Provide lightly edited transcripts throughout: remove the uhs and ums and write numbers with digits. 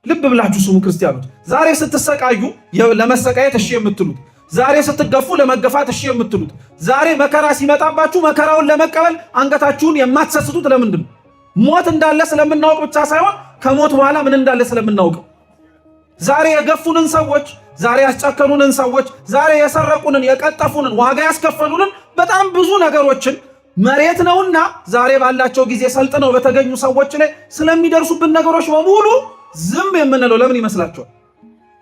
ልብ ብላችሁ ስሙ ክርስቲያኖች። ዛሬ ስትሰቃዩ ለመሰቃየት እሺ የምትሉት፣ ዛሬ ስትገፉ ለመገፋት እሺ የምትሉት፣ ዛሬ መከራ ሲመጣባችሁ መከራውን ለመቀበል አንገታችሁን የማትሰስቱት ለምንድን ነው? ሞት እንዳለ ስለምናውቅ ብቻ ሳይሆን ከሞት በኋላ ምን እንዳለ ስለምናውቅ። ዛሬ የገፉንን ሰዎች፣ ዛሬ ያስጨከኑንን ሰዎች፣ ዛሬ የሰረቁንን፣ የቀጠፉንን፣ ዋጋ ያስከፈሉንን በጣም ብዙ ነገሮችን መሬት ነውና ዛሬ ባላቸው ጊዜ ሰልጥነው በተገኙ ሰዎች ላይ ስለሚደርሱብን ነገሮች በሙሉ ዝም የምንለው ለምን ይመስላችኋል?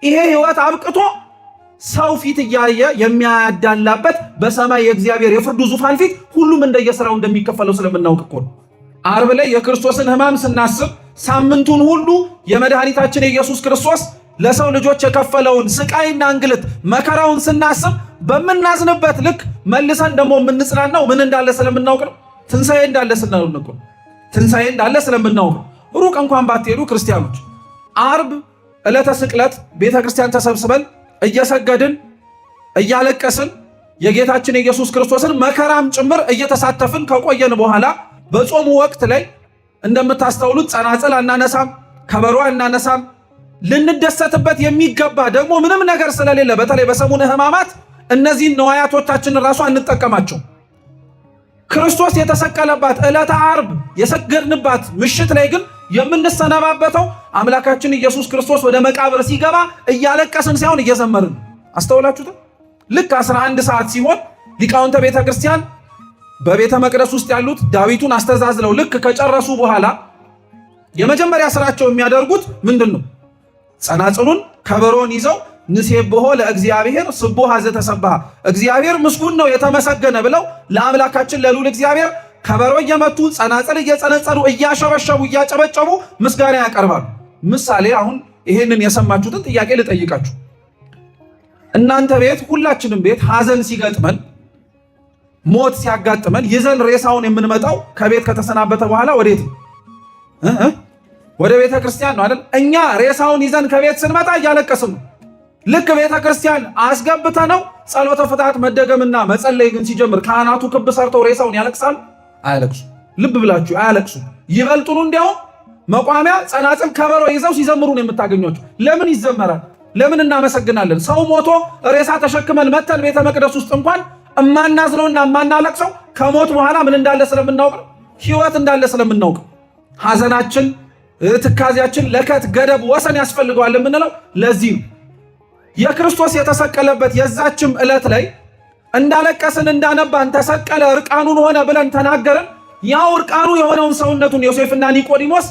ይሄ ህይወት አብቅቶ ሰው ፊት እያየ የሚያዳላበት በሰማይ የእግዚአብሔር የፍርዱ ዙፋን ፊት ሁሉም እንደየሥራው እንደሚከፈለው ስለምናውቅ እኮ ነው። ዓርብ ላይ የክርስቶስን ሕማም ስናስብ ሳምንቱን ሁሉ የመድኃኒታችን የኢየሱስ ክርስቶስ ለሰው ልጆች የከፈለውን ስቃይና እንግልት መከራውን ስናስብ በምናዝንበት ልክ መልሰን ደግሞ የምንጽናናው ምን እንዳለ ስለምናውቅ ነው። ትንሣኤ እንዳለ ስለምናውቅ ነው። ትንሣኤ እንዳለ ስለምናውቅ ነው። ሩቅ እንኳን ባትሄዱ ክርስቲያኖች ዓርብ ዕለተ ስቅለት ቤተ ክርስቲያን ተሰብስበን እየሰገድን እያለቀስን የጌታችን የኢየሱስ ክርስቶስን መከራም ጭምር እየተሳተፍን ከቆየን በኋላ በጾሙ ወቅት ላይ እንደምታስተውሉት ጸናጽል አናነሳም፣ ከበሮ አናነሳም። ልንደሰትበት የሚገባ ደግሞ ምንም ነገር ስለሌለ በተለይ በሰሙነ ሕማማት እነዚህን ነዋያቶቻችንን ራሱ አንጠቀማቸው። ክርስቶስ የተሰቀለባት ዕለተ ዓርብ የሰገድንባት ምሽት ላይ ግን የምንሰነባበተው አምላካችን ኢየሱስ ክርስቶስ ወደ መቃብር ሲገባ እያለቀስን ሳይሆን እየዘመርን። አስተውላችሁት? ልክ 11 ሰዓት ሲሆን ሊቃውንተ ቤተ ክርስቲያን በቤተ መቅደስ ውስጥ ያሉት ዳዊቱን አስተዛዝለው ልክ ከጨረሱ በኋላ የመጀመሪያ ስራቸው የሚያደርጉት ምንድን ነው? ጸናጽሉን ከበሮን ይዘው ንሴብሖ ለእግዚአብሔር ስቡሐ ዘተሰብሐ፣ እግዚአብሔር ምስጉን ነው የተመሰገነ ብለው ለአምላካችን ለልዑል እግዚአብሔር ከበሮ እየመቱ ጸናጽል እየጸነጸሉ እያሸበሸቡ እያጨበጨቡ ምስጋና ያቀርባሉ። ምሳሌ አሁን ይሄንን የሰማችሁትን ጥያቄ ልጠይቃችሁ። እናንተ ቤት ሁላችንም ቤት ሐዘን ሲገጥመን ሞት ሲያጋጥመን ይዘን ሬሳውን የምንመጣው ከቤት ከተሰናበተ በኋላ ወዴት ነው? ወደ ቤተ ክርስቲያን ነው አይደል? እኛ ሬሳውን ይዘን ከቤት ስንመጣ እያለቀስን ነው። ልክ ቤተ ክርስቲያን አስገብተ ነው ጸሎተ ፍትሐት መደገምና መጸለይ ግን ሲጀምር ካህናቱ ክብ ሰርተው ሬሳውን ያለቅሳሉ? አያለቅሱ። ልብ ብላችሁ አያለቅሱ። ይበልጡኑ እንዲያውም መቋሚያ ጸናጽል ከበሮ ይዘው ሲዘምሩ ነው የምታገኟቸው። ለምን ይዘመራል? ለምን እናመሰግናለን? ሰው ሞቶ ሬሳ ተሸክመን መተን ቤተ መቅደስ ውስጥ እንኳን እማናዝነውና እማናለቅሰው ከሞት በኋላ ምን እንዳለ ስለምናውቅ፣ ሕይወት እንዳለ ስለምናውቅ። ሐዘናችን ትካዜያችን ለከት ገደብ ወሰን ያስፈልገዋል የምንለው ለዚህ ነው። የክርስቶስ የተሰቀለበት የዛችም ዕለት ላይ እንዳለቀስን እንዳነባን ተሰቀለ እርቃኑን ሆነ ብለን ተናገርን። ያው እርቃኑ የሆነውን ሰውነቱን ዮሴፍና ኒቆዲሞስ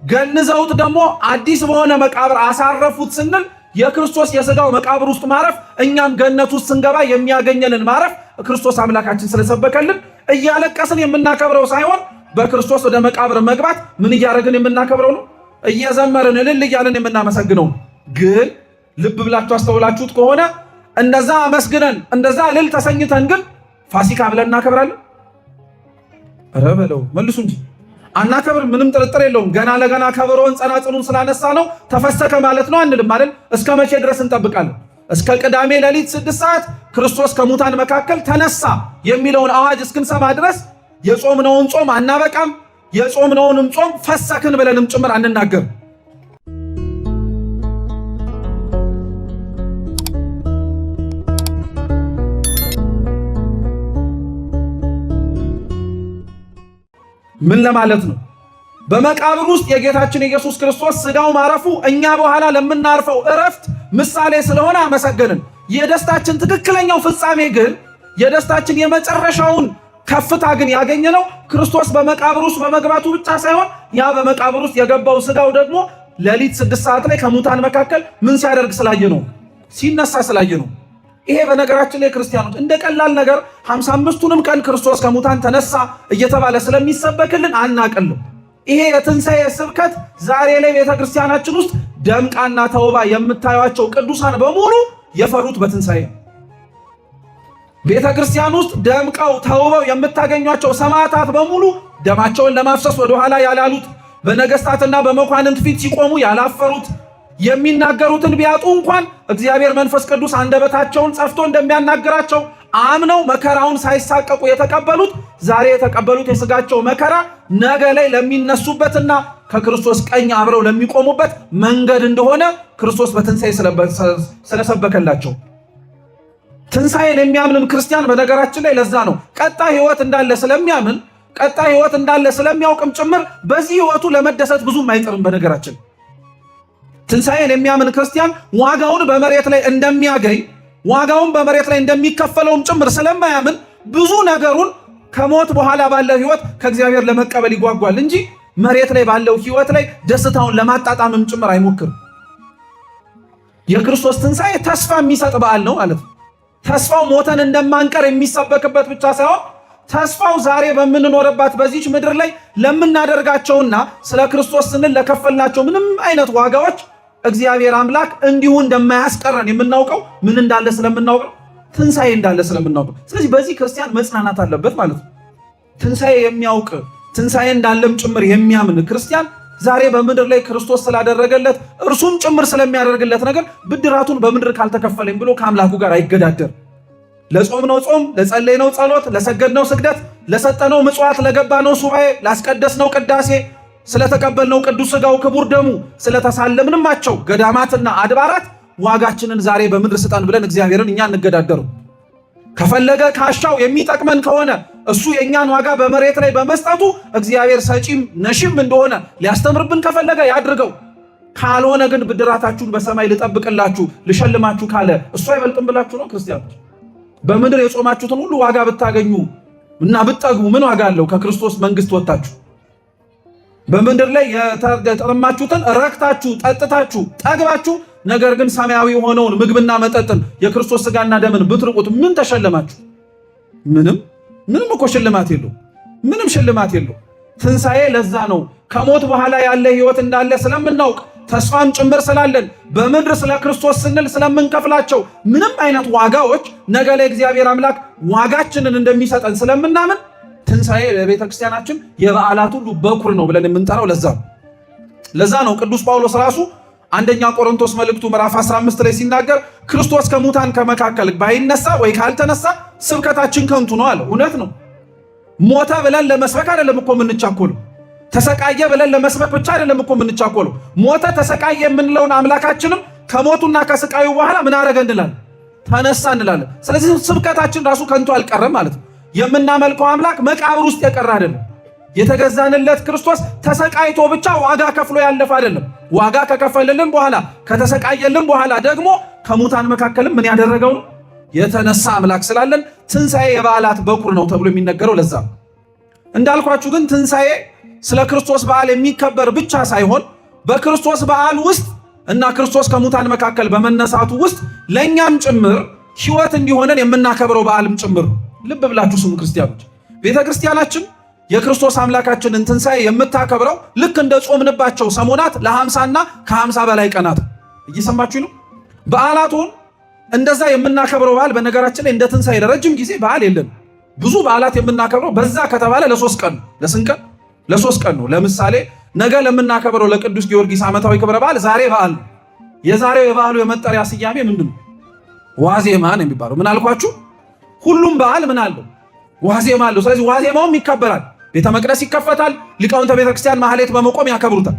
ገንዘውት ደግሞ አዲስ በሆነ መቃብር አሳረፉት ስንል የክርስቶስ የሥጋው መቃብር ውስጥ ማረፍ እኛም ገነት ውስጥ ስንገባ የሚያገኘንን ማረፍ ክርስቶስ አምላካችን ስለሰበከልን እያለቀስን የምናከብረው ሳይሆን በክርስቶስ ወደ መቃብር መግባት ምን እያደረግን የምናከብረው ነው? እየዘመርን እልል እያለን የምናመሰግነው። ግን ልብ ብላችሁ አስተውላችሁት ከሆነ እንደዛ አመስግነን እንደዛ እልል ተሰኝተን ግን ፋሲካ ብለን እናከብራለን? ኧረ በለው መልሱ እንጂ አናከብር። ምንም ጥርጥር የለውም። ገና ለገና ከበሮን ጸናጽሉን ስላነሳ ነው ተፈሰከ ማለት ነው አንልም አይደል? እስከ መቼ ድረስ እንጠብቃለን? እስከ ቅዳሜ ሌሊት 6 ሰዓት ክርስቶስ ከሙታን መካከል ተነሳ የሚለውን አዋጅ እስክንሰማ ድረስ የጾምነውን ጾም አናበቃም። የጾምነውንም ጾም ፈሰክን ብለንም ጭምር አንናገርም። ምን ለማለት ነው? በመቃብር ውስጥ የጌታችን የኢየሱስ ክርስቶስ ሥጋው ማረፉ እኛ በኋላ ለምናርፈው እረፍት ምሳሌ ስለሆነ አመሰገንን። የደስታችን ትክክለኛው ፍጻሜ ግን የደስታችን የመጨረሻውን ከፍታ ግን ያገኘነው ክርስቶስ በመቃብር ውስጥ በመግባቱ ብቻ ሳይሆን ያ በመቃብር ውስጥ የገባው ሥጋው ደግሞ ሌሊት 6 ሰዓት ላይ ከሙታን መካከል ምን ሲያደርግ ስላየ ነው? ሲነሳ ስላየ ነው። ይሄ በነገራችን ላይ ክርስቲያኖች እንደ ቀላል ነገር 55ቱንም ቀን ክርስቶስ ከሙታን ተነሳ እየተባለ ስለሚሰበክልን አናቀልም። ይሄ የትንሣኤ ስብከት ዛሬ ላይ ቤተክርስቲያናችን ውስጥ ደምቃና ተውባ የምታዩቸው ቅዱሳን በሙሉ የፈሩት በትንሣኤ። ቤተክርስቲያን ውስጥ ደምቀው ተውበው የምታገኟቸው ሰማዕታት በሙሉ ደማቸውን ለማፍሰስ ወደኋላ ያላሉት፣ በነገስታትና በመኳንንት ፊት ሲቆሙ ያላፈሩት፣ የሚናገሩትን ቢያጡ እንኳን እግዚአብሔር መንፈስ ቅዱስ አንደበታቸውን ጸፍቶ እንደሚያናግራቸው አምነው መከራውን ሳይሳቀቁ የተቀበሉት ዛሬ የተቀበሉት የሥጋቸው መከራ ነገ ላይ ለሚነሱበትና ከክርስቶስ ቀኝ አብረው ለሚቆሙበት መንገድ እንደሆነ ክርስቶስ በትንሣኤ ስለሰበከላቸው። ትንሣኤን የሚያምን ክርስቲያን በነገራችን ላይ ለዛ ነው ቀጣይ ሕይወት እንዳለ ስለሚያምን ቀጣይ ሕይወት እንዳለ ስለሚያውቅም ጭምር በዚህ ሕይወቱ ለመደሰት ብዙም አይጥርም። በነገራችን ትንሣኤን የሚያምን ክርስቲያን ዋጋውን በመሬት ላይ እንደሚያገኝ ዋጋውን በመሬት ላይ እንደሚከፈለውም ጭምር ስለማያምን ብዙ ነገሩን ከሞት በኋላ ባለው ሕይወት ከእግዚአብሔር ለመቀበል ይጓጓል እንጂ መሬት ላይ ባለው ሕይወት ላይ ደስታውን ለማጣጣምም ጭምር አይሞክርም። የክርስቶስ ትንሣኤ ተስፋ የሚሰጥ በዓል ነው ማለት ነው። ተስፋው ሞተን እንደማንቀር የሚሰበክበት ብቻ ሳይሆን ተስፋው ዛሬ በምንኖርባት በዚች ምድር ላይ ለምናደርጋቸውና ስለ ክርስቶስ ስንል ለከፈልናቸው ምንም አይነት ዋጋዎች እግዚአብሔር አምላክ እንዲሁ እንደማያስቀረን የምናውቀው ምን እንዳለ ስለምናውቀው ትንሣኤ እንዳለ ስለምናውቀው። ስለዚህ በዚህ ክርስቲያን መጽናናት አለበት ማለት ነው። ትንሣኤ የሚያውቅ ትንሣኤ እንዳለም ጭምር የሚያምን ክርስቲያን ዛሬ በምድር ላይ ክርስቶስ ስላደረገለት እርሱም ጭምር ስለሚያደርግለት ነገር ብድራቱን በምድር ካልተከፈለኝ ብሎ ከአምላኩ ጋር አይገዳደር። ለጾምነው ጾም፣ ለጸለይነው ጸሎት፣ ለሰገድነው ስግደት፣ ለሰጠነው ምጽዋት፣ ለገባነው ሱባኤ፣ ላስቀደስነው ቅዳሴ፣ ስለተቀበልነው ቅዱስ ሥጋው ክቡር ደሙ፣ ስለተሳለምንማቸው ገዳማትና አድባራት ዋጋችንን ዛሬ በምድር ስጠን ብለን እግዚአብሔርን እኛ እንገዳደሩ። ከፈለገ ካሻው የሚጠቅመን ከሆነ እሱ የእኛን ዋጋ በመሬት ላይ በመስጠቱ እግዚአብሔር ሰጪም ነሽም እንደሆነ ሊያስተምርብን ከፈለገ ያድርገው። ካልሆነ ግን ብድራታችሁን በሰማይ ልጠብቅላችሁ ልሸልማችሁ ካለ እሱ አይበልጥም ብላችሁ ነው ክርስቲያኖች? በምድር የጾማችሁትን ሁሉ ዋጋ ብታገኙ እና ብትጠግቡ ምን ዋጋ አለው? ከክርስቶስ መንግስት ወጣችሁ በምድር ላይ የተጠማችሁትን ረክታችሁ ጠጥታችሁ ጠግባችሁ ነገር ግን ሰማያዊ የሆነውን ምግብና መጠጥን የክርስቶስ ሥጋና ደምን ብትርቁት ምን ተሸለማችሁ? ምንም እኮ ሽልማት የለው። ምንም ሽልማት የለው። ትንሣኤ ለዛ ነው ከሞት በኋላ ያለ ሕይወት እንዳለ ስለምናውቅ ተስፋም ጭምር ስላለን በምድር ስለ ክርስቶስ ስንል ስለምንከፍላቸው ምንም አይነት ዋጋዎች ነገ ላይ እግዚአብሔር አምላክ ዋጋችንን እንደሚሰጠን ስለምናምን ትንሣኤ ለቤተ ክርስቲያናችን የበዓላት ሁሉ በኩር ነው ብለን የምንጠራው ለዛ ነው ቅዱስ ጳውሎስ ራሱ አንደኛ ቆሮንቶስ መልእክቱ ምዕራፍ 15 ላይ ሲናገር ክርስቶስ ከሙታን ከመካከል ባይነሳ ወይ ካልተነሳ ስብከታችን ከንቱ ነው አለ። እውነት ነው። ሞተ ብለን ለመስበክ አይደለም እኮ የምንቻኮለው። ተሰቃየ ብለን ለመስበክ ብቻ አይደለም እኮ የምንቻኮለው። ሞተ ተሰቃየ የምንለውን አምላካችንም ከሞቱና ከስቃዩ በኋላ ምን አረገ እንላለን? ተነሳ እንላለን። ስለዚህ ስብከታችን ራሱ ከንቱ አልቀረም ማለት ነው። የምናመልከው አምላክ መቃብር ውስጥ የቀረ አይደለም። የተገዛንለት ክርስቶስ ተሰቃይቶ ብቻ ዋጋ ከፍሎ ያለፈ አይደለም። ዋጋ ከከፈለልን በኋላ ከተሰቃየልን በኋላ ደግሞ ከሙታን መካከልም ምን ያደረገው ነው? የተነሳ አምላክ ስላለን ትንሣኤ የበዓላት በኩር ነው ተብሎ የሚነገረው ለዛ ነው። እንዳልኳችሁ ግን ትንሣኤ ስለ ክርስቶስ በዓል የሚከበር ብቻ ሳይሆን በክርስቶስ በዓል ውስጥ እና ክርስቶስ ከሙታን መካከል በመነሳቱ ውስጥ ለእኛም ጭምር ሕይወት እንዲሆነን የምናከብረው በዓልም ጭምር። ልብ ብላችሁ ስሙ ክርስቲያኖች። ቤተ ክርስቲያናችን የክርስቶስ አምላካችንን ትንሣኤ የምታከብረው ልክ እንደ ጾምንባቸው ሰሞናት ለ50 እና ከ50 በላይ ቀናት። እየሰማችሁ ነው? በዓላቱን እንደዛ የምናከብረው በዓል በነገራችን ላይ እንደ ትንሣኤ ለረጅም ጊዜ በዓል የለም። ብዙ በዓላት የምናከብረው በዛ ከተባለ ለ3 ቀን ለስንት ቀን? ለ3 ቀን ነው። ለምሳሌ ነገ ለምናከብረው ለቅዱስ ጊዮርጊስ ዓመታዊ ክብረ በዓል ዛሬ በዓል ነው። የዛሬው የበዓሉ የመጠሪያ ስያሜ ምንድን ነው? ዋዜማ ነው የሚባለው። ምን አልኳችሁ? ሁሉም በዓል ምን አለው? ዋዜማ አለው። ስለዚህ ዋዜማውም ይከበራል። ቤተ መቅደስ ይከፈታል። ሊቃውንተ ቤተ ክርስቲያን ማህሌት በመቆም ያከብሩታል።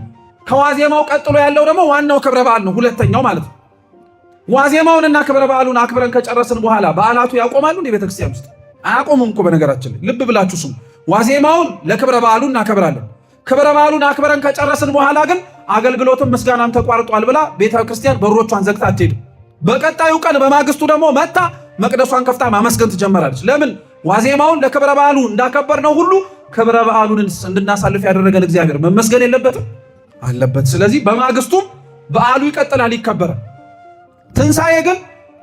ከዋዜማው ቀጥሎ ያለው ደግሞ ዋናው ክብረ በዓል ነው፣ ሁለተኛው ማለት ነው። ዋዜማውንና ክብረ በዓሉን አክብረን ከጨረስን በኋላ በዓላቱ ያቆማሉ እንደ ቤተ ክርስቲያን ውስጥ አያቆሙም እኮ በነገራችን ላይ ልብ ብላችሁ ስሙ። ዋዜማውን ለክብረ በዓሉ እናከብራለን። ክብረ በዓሉን አክብረን ከጨረስን በኋላ ግን አገልግሎትም ምስጋናም ተቋርጧል ብላ ቤተ ክርስቲያን በሮቿን ዘግታ አትሄድም። በቀጣዩ ቀን በማግስቱ ደግሞ መታ መቅደሷን ከፍታ ማመስገን ትጀምራለች። ለምን? ዋዜማውን ለክብረ በዓሉ እንዳከበርነው ሁሉ ክብረ በዓሉን እንድናሳልፍ ያደረገን እግዚአብሔር መመስገን የለበትም? አለበት። ስለዚህ በማግስቱም በዓሉ ይቀጥላል፣ ይከበራል። ትንሣኤ ግን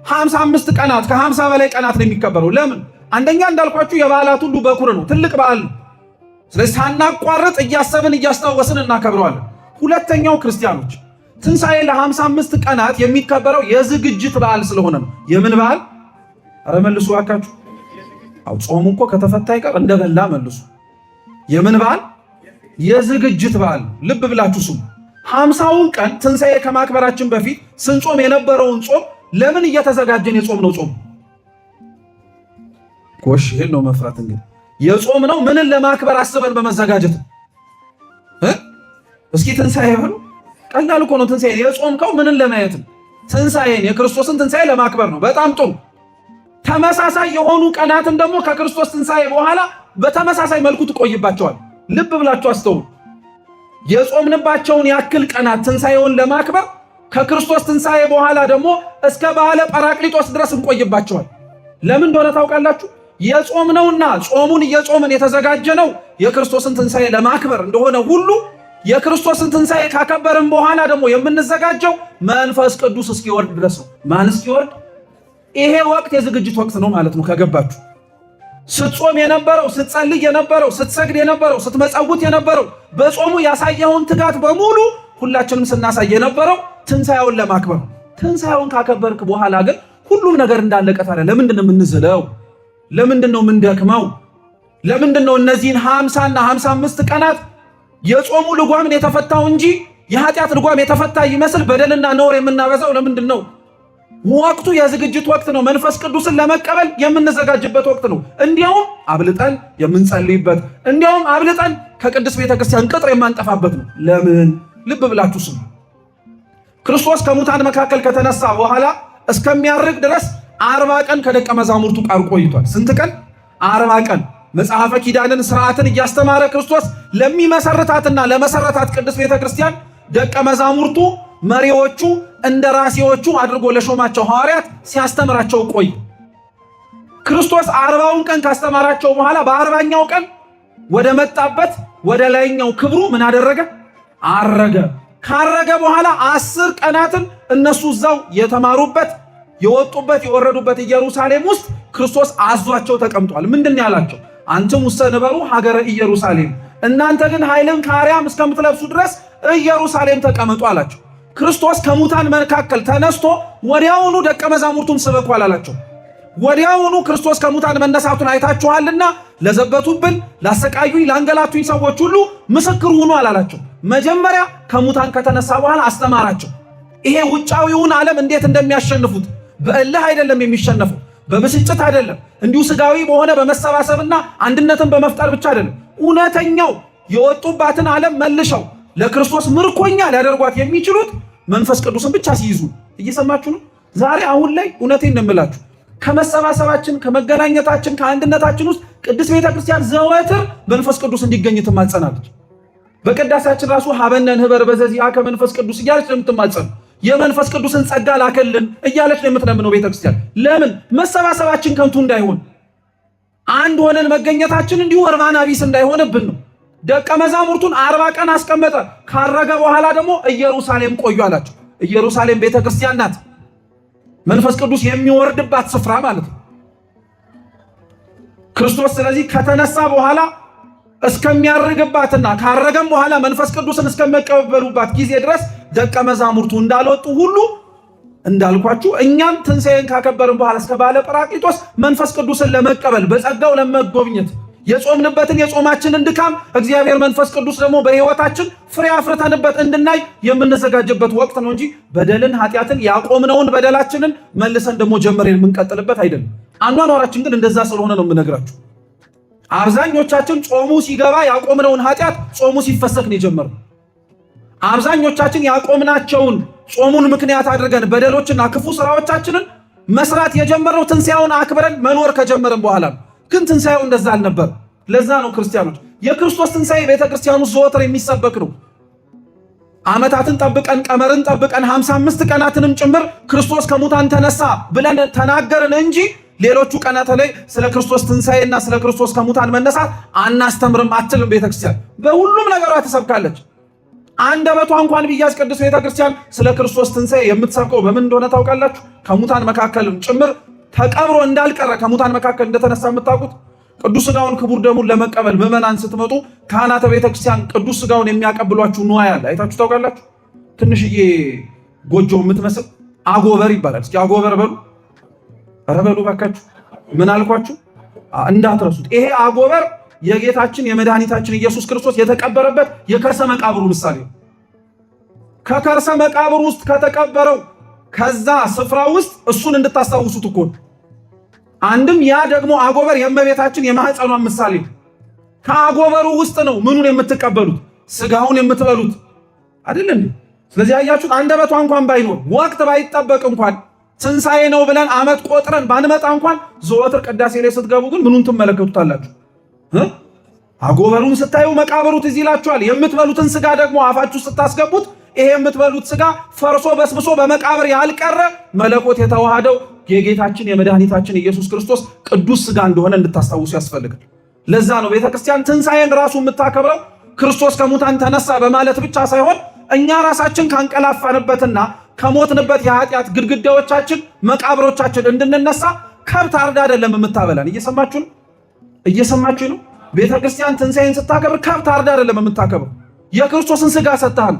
55 ቀናት ከ50 በላይ ቀናት ነው የሚከበረው። ለምን? አንደኛ እንዳልኳችሁ የበዓላት ሁሉ በኩር ነው፣ ትልቅ በዓል ነው። ስለዚህ ሳናቋርጥ እያሰብን እያስታወስን እናከብረዋለን። ሁለተኛው ክርስቲያኖች ትንሣኤ ለ55 ቀናት የሚከበረው የዝግጅት በዓል ስለሆነ ነው። የምን በዓል? ኧረ መልሱ እባካችሁ። አው ጾሙ እኮ ከተፈታ ይቀር እንደበላ መልሱ። የምን በዓል? የዝግጅት በዓል። ልብ ብላችሁ ስሙ። 50ውን ቀን ትንሣኤ ከማክበራችን በፊት ስንጾም የነበረውን ጾም ለምን እየተዘጋጀን የጾምነው ጾም? ጎሽ ይሄን ነው መፍራት። እንግዲህ የጾምነው ምንን ለማክበር አስበን በመዘጋጀት እስኪ ትንሣኤ በሉ። ቀላል እኮ ነው ትንሣኤ። የጾምከው ምንን ለማየት ነው? ትንሣኤን፣ የክርስቶስን ትንሣኤ ለማክበር ነው። በጣም ጥሩ። ተመሳሳይ የሆኑ ቀናትን ደግሞ ከክርስቶስ ትንሣኤ በኋላ በተመሳሳይ መልኩ ትቆይባቸዋል። ልብ ብላችሁ አስተውሉ። የጾምንባቸውን ያክል ቀናት ትንሣኤውን ለማክበር ከክርስቶስ ትንሣኤ በኋላ ደግሞ እስከ በዓለ ጰራቅሊጦስ ድረስ እንቆይባቸዋል። ለምን እንደሆነ ታውቃላችሁ? የጾምነውና ጾሙን እየጾምን የተዘጋጀነው የክርስቶስን ትንሣኤ ለማክበር እንደሆነ ሁሉ የክርስቶስን ትንሣኤ ካከበርን በኋላ ደግሞ የምንዘጋጀው መንፈስ ቅዱስ እስኪወርድ ድረስ ነው። ማን እስኪወርድ? ይሄ ወቅት የዝግጅት ወቅት ነው ማለት ነው። ከገባችሁ ስትጾም የነበረው፣ ስትጸልይ የነበረው፣ ስትሰግድ የነበረው፣ ስትመጸውት የነበረው፣ በጾሙ ያሳየውን ትጋት በሙሉ ሁላችንም ስናሳይ የነበረው ትንሣኤውን ለማክበር ነው። ትንሣኤውን ካከበርክ በኋላ ግን ሁሉም ነገር እንዳለቀ ታዲያ ለምንድን ነው የምንዝለው? ለምንድን ነው የምንደክመው? ለምንድን ነው እነዚህን 50 እና 55 ቀናት የጾሙ ልጓምን የተፈታው እንጂ የኃጢአት ልጓም የተፈታ ይመስል በደልና ነውር የምናበዛው ለምንድን ነው? ወቅቱ የዝግጅት ወቅት ነው። መንፈስ ቅዱስን ለመቀበል የምንዘጋጅበት ወቅት ነው። እንዲያውም አብልጠን የምንጸልይበት፣ እንዲያውም አብልጠን ከቅድስት ቤተክርስቲያን ቅጥር የማንጠፋበት ነው። ለምን? ልብ ብላችሁ ስሙ። ክርስቶስ ከሙታን መካከል ከተነሳ በኋላ እስከሚያርግ ድረስ 40 ቀን ከደቀ መዛሙርቱ ጋር ቆይቷል። ስንት ቀን? 40 ቀን። መጽሐፈ ኪዳንን ስርዓትን እያስተማረ ክርስቶስ ለሚመሰርታትና ለመሰረታት ቅድስት ቤተክርስቲያን ደቀ መዛሙርቱ መሪዎቹ እንደራሴዎቹ አድርጎ ለሾማቸው ሐዋርያት ሲያስተምራቸው ቆይ። ክርስቶስ 40ውን ቀን ካስተማራቸው በኋላ በ40ኛው ቀን ወደ መጣበት ወደ ላይኛው ክብሩ ምን አደረገ? አረገ። ካረገ በኋላ 10 ቀናትን እነሱ እዛው የተማሩበት የወጡበት የወረዱበት ኢየሩሳሌም ውስጥ ክርስቶስ አዟቸው ተቀምጧል። ምንድን ያላቸው? አንትም ውስተ ንበሩ ሀገረ ኢየሩሳሌም፣ እናንተ ግን ኃይልን ከአርያም እስከምትለብሱ ድረስ ኢየሩሳሌም ተቀመጡ አላቸው። ክርስቶስ ከሙታን መካከል ተነስቶ ወዲያውኑ ደቀ መዛሙርቱን ስበኩ አላላቸው። ወዲያውኑ ክርስቶስ ከሙታን መነሳቱን አይታችኋልና ለዘበቱብን፣ ላሰቃዩኝ፣ ላንገላቱኝ ሰዎች ሁሉ ምስክር ሁኑ አላላቸው። መጀመሪያ ከሙታን ከተነሳ በኋላ አስተማራቸው። ይሄ ውጫዊውን ዓለም እንዴት እንደሚያሸንፉት። በእልህ አይደለም የሚሸነፈው፣ በብስጭት አይደለም፣ እንዲሁ ስጋዊ በሆነ በመሰባሰብና አንድነትን በመፍጠር ብቻ አይደለም። እውነተኛው የወጡባትን ዓለም መልሸው ለክርስቶስ ምርኮኛ ሊያደርጓት የሚችሉት መንፈስ ቅዱስን ብቻ ሲይዙ። እየሰማችሁ ነው? ዛሬ አሁን ላይ እውነቴን ነው የምላችሁ፣ ከመሰባሰባችን ከመገናኘታችን ከአንድነታችን ውስጥ ቅድስት ቤተክርስቲያን ዘወትር መንፈስ ቅዱስ እንዲገኝ ትማጸናለች። በቅዳሴያችን ራሱ ሀበነን ህበር በዘዚአከ መንፈስ ቅዱስ እያለች ነው የምትማጸን። የመንፈስ ቅዱስን ጸጋ ላከልን እያለች ነው የምትለምነው ቤተክርስቲያን። ለምን? መሰባሰባችን ከንቱ እንዳይሆን፣ አንድ ሆነን መገኘታችን እንዲሁ እርባና ቢስ እንዳይሆንብን ነው። ደቀ መዛሙርቱን 40 ቀን አስቀመጠ። ካረገ በኋላ ደግሞ ኢየሩሳሌም ቆዩ አላቸው። ኢየሩሳሌም ቤተክርስቲያን ናት፣ መንፈስ ቅዱስ የሚወርድባት ስፍራ ማለት ነው። ክርስቶስ ስለዚህ ከተነሳ በኋላ እስከሚያርግባትና ካረገም በኋላ መንፈስ ቅዱስን እስከሚቀበሉባት ጊዜ ድረስ ደቀ መዛሙርቱ እንዳልወጡ ሁሉ እንዳልኳችሁ እኛም ትንሣኤን ካከበርን በኋላ እስከ በዓለ ጰራቅሊጦስ መንፈስ ቅዱስን ለመቀበል በጸጋው ለመጎብኘት የጾምንበትን የጾማችንን ድካም እግዚአብሔር መንፈስ ቅዱስ ደግሞ በሕይወታችን ፍሬ አፍርተንበት እንድናይ የምንዘጋጅበት ወቅት ነው እንጂ በደልን ኃጢአትን ያቆምነውን በደላችንን መልሰን ደግሞ ጀመረን የምንቀጥልበት አይደለም። አኗኗራችን ግን እንደዛ ስለሆነ ነው የምነግራችሁ። አብዛኞቻችን ጾሙ ሲገባ ያቆምነውን ኃጢአት ጾሙ ሲፈሰክ ነው የጀመርነው። አብዛኞቻችን ያቆምናቸውን ጾሙን ምክንያት አድርገን በደሎችና ክፉ ስራዎቻችንን መስራት የጀመርነው ትንሣኤውን አክብረን መኖር ከጀመርን በኋላ ነው። ግን ትንሣኤው እንደዛ አልነበር። ለዛ ነው ክርስቲያኖች የክርስቶስ ትንሣኤ ቤተክርስቲያኑ ዘወትር የሚሰበክ ነው። ዓመታትን ጠብቀን ቀመርን ጠብቀን 55 ቀናትንም ጭምር ክርስቶስ ከሙታን ተነሳ ብለን ተናገርን እንጂ ሌሎቹ ቀናት ላይ ስለ ክርስቶስ ትንሣኤና ስለ ክርስቶስ ከሙታን መነሳት አናስተምርም አትልም ቤተክርስቲያን። በሁሉም ነገሯ ትሰብካለች። አንደበቷ እንኳን ቢያዝ ቅዱስ ቤተክርስቲያን ስለ ክርስቶስ ትንሣኤ የምትሰብከው በምን እንደሆነ ታውቃላችሁ? ከሙታን መካከልም ጭምር ተቀብሮ እንዳልቀረ ከሙታን መካከል እንደተነሳ የምታውቁት ቅዱስ ሥጋውን ክቡር ደሙን ለመቀበል ምዕመናን ስትመጡ ካህናተ ቤተክርስቲያን ቅዱስ ሥጋውን የሚያቀብሏችሁ ንዋይ አለ። አይታችሁ ታውቃላችሁ? ትንሽዬ ጎጆ የምትመስል አጎበር ይባላል። እስኪ አጎበር በሉ። ኧረ በሉ ባካችሁ። ምን አልኳችሁ? እንዳትረሱት። ይሄ አጎበር የጌታችን የመድኃኒታችን ኢየሱስ ክርስቶስ የተቀበረበት የከርሰ መቃብሩ ምሳሌ ነው። ከከርሰ መቃብር ውስጥ ከተቀበረው ከዛ ስፍራ ውስጥ እሱን እንድታስታውሱት እኮ ነው። አንድም ያ ደግሞ አጎበር የእመቤታችን የማህፀኗን ምሳሌ ነው። ከአጎበሩ ውስጥ ነው ምኑን የምትቀበሉት? ስጋውን የምትበሉት፣ አይደለም። ስለዚህ አያችሁት አንደበቷ እንኳን ባይኖር ወቅት ባይጠበቅ እንኳን ትንሣኤ ነው ብለን ዓመት ቆጥረን ባንመጣ እንኳን ዘወትር ቅዳሴ ላይ ስትገቡ ግን ምኑን ትመለከቱታላችሁ? አጎበሩን ስታዩ መቃብሩ ትዝ ይላችኋል። የምትበሉትን ስጋ ደግሞ አፋችሁ ስታስገቡት ይሄ የምትበሉት ስጋ ፈርሶ በስብሶ በመቃብር ያልቀረ መለኮት የተዋሃደው የጌታችን የመድኃኒታችን ኢየሱስ ክርስቶስ ቅዱስ ስጋ እንደሆነ እንድታስታውሱ ያስፈልጋል። ለዛ ነው ቤተክርስቲያን ትንሣኤን ራሱ የምታከብረው ክርስቶስ ከሙታን ተነሳ በማለት ብቻ ሳይሆን እኛ ራሳችን ካንቀላፋንበትና ከሞትንበት የኃጢአት ግድግዳዎቻችን መቃብሮቻችን እንድንነሳ ከብት አርዳ አይደለም የምታበላን። እየሰማችሁ ነው? ቤተክርስቲያን ትንሣኤን ስታከብር ከብት አርዳ አይደለም የምታከብር። የክርስቶስን ስጋ ሰጥተሃል፣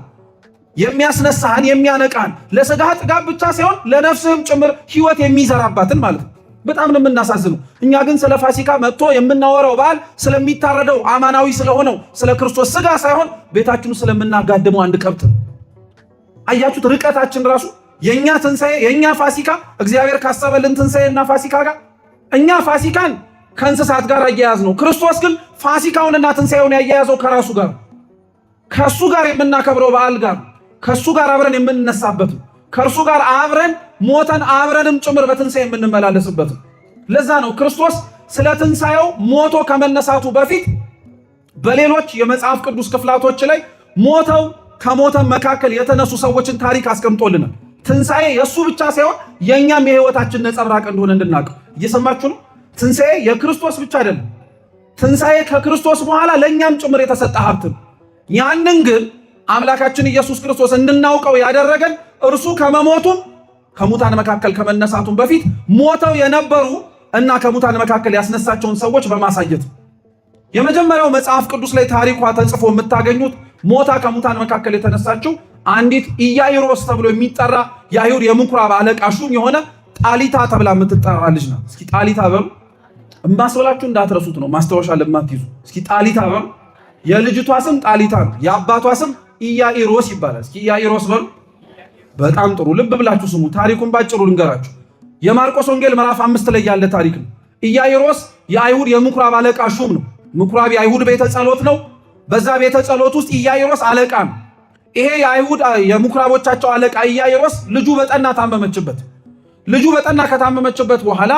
የሚያስነሳህን የሚያነቃን ለስጋ ጥጋብ ብቻ ሳይሆን ለነፍስህም ጭምር ህይወት የሚዘራባትን ማለት ነው። በጣም ነው የምናሳዝነው። እኛ ግን ስለ ፋሲካ መጥቶ የምናወራው በዓል ስለሚታረደው አማናዊ ስለሆነው ስለ ክርስቶስ ስጋ ሳይሆን ቤታችኑ ስለምናጋድመው አንድ ከብት ነው። አያችሁት? ርቀታችን ራሱ የኛ ትንሣኤ የኛ ፋሲካ እግዚአብሔር ካሰበልን ትንሣኤና ፋሲካ ጋር እኛ ፋሲካን ከእንስሳት ጋር አያያዝ ነው። ክርስቶስ ግን ፋሲካውንና ትንሣኤውን ያያያዘው ከራሱ ጋር ከሱ ጋር የምናከብረው በዓል ጋር ከሱ ጋር አብረን የምንነሳበት ከእርሱ ጋር አብረን ሞተን አብረንም ጭምር በትንሣኤ የምንመላለስበት። ለዛ ነው ክርስቶስ ስለ ትንሣኤው ሞቶ ከመነሳቱ በፊት በሌሎች የመጽሐፍ ቅዱስ ክፍላቶች ላይ ሞተው ከሞተን መካከል የተነሱ ሰዎችን ታሪክ አስቀምጦልናል። ትንሣኤ የእሱ ብቻ ሳይሆን የእኛም የህይወታችን ነጸብራቅ እንደሆነ እንድናውቀው። እየሰማችሁ ነው? ትንሣኤ የክርስቶስ ብቻ አይደለም። ትንሣኤ ከክርስቶስ በኋላ ለእኛም ጭምር የተሰጠ ሀብት ነው። ያንን ግን አምላካችን ኢየሱስ ክርስቶስ እንድናውቀው ያደረገን እርሱ ከመሞቱም ከሙታን መካከል ከመነሳቱም በፊት ሞተው የነበሩ እና ከሙታን መካከል ያስነሳቸውን ሰዎች በማሳየት የመጀመሪያው መጽሐፍ ቅዱስ ላይ ታሪኳ ተጽፎ የምታገኙት ሞታ ከሙታን መካከል የተነሳችው አንዲት ኢያኢሮስ ተብሎ የሚጠራ የአይሁድ የምኩራብ አለቃ ሹም የሆነ ጣሊታ ተብላ የምትጠራ ልጅ ናት። እስኪ ጣሊታ በሉ። እማስበላችሁ እንዳትረሱት ነው፣ ማስታወሻ ለማትይዙ። እስኪ ጣሊታ በሉ። የልጅቷ ስም ጣሊታ ነው፣ የአባቷ ስም ኢያኢሮስ ይባላል። እስኪ ኢያኢሮስ በሉ። በጣም ጥሩ፣ ልብ ብላችሁ ስሙ። ታሪኩን ባጭሩ ልንገራችሁ። የማርቆስ ወንጌል ምዕራፍ 5 ላይ ያለ ታሪክ ነው። ኢያኢሮስ የአይሁድ የምኩራብ አለቃ ሹም ነው። ምኩራብ የአይሁድ ቤተ ጸሎት ነው። በዛ ቤተ ጸሎት ውስጥ ኢያኢሮስ አለቃ ነው። ይሄ የአይሁድ የምኩራቦቻቸው አለቃ ኢያኢሮስ ልጁ በጠና ታመመችበት። ልጁ በጠና ከታመመችበት በኋላ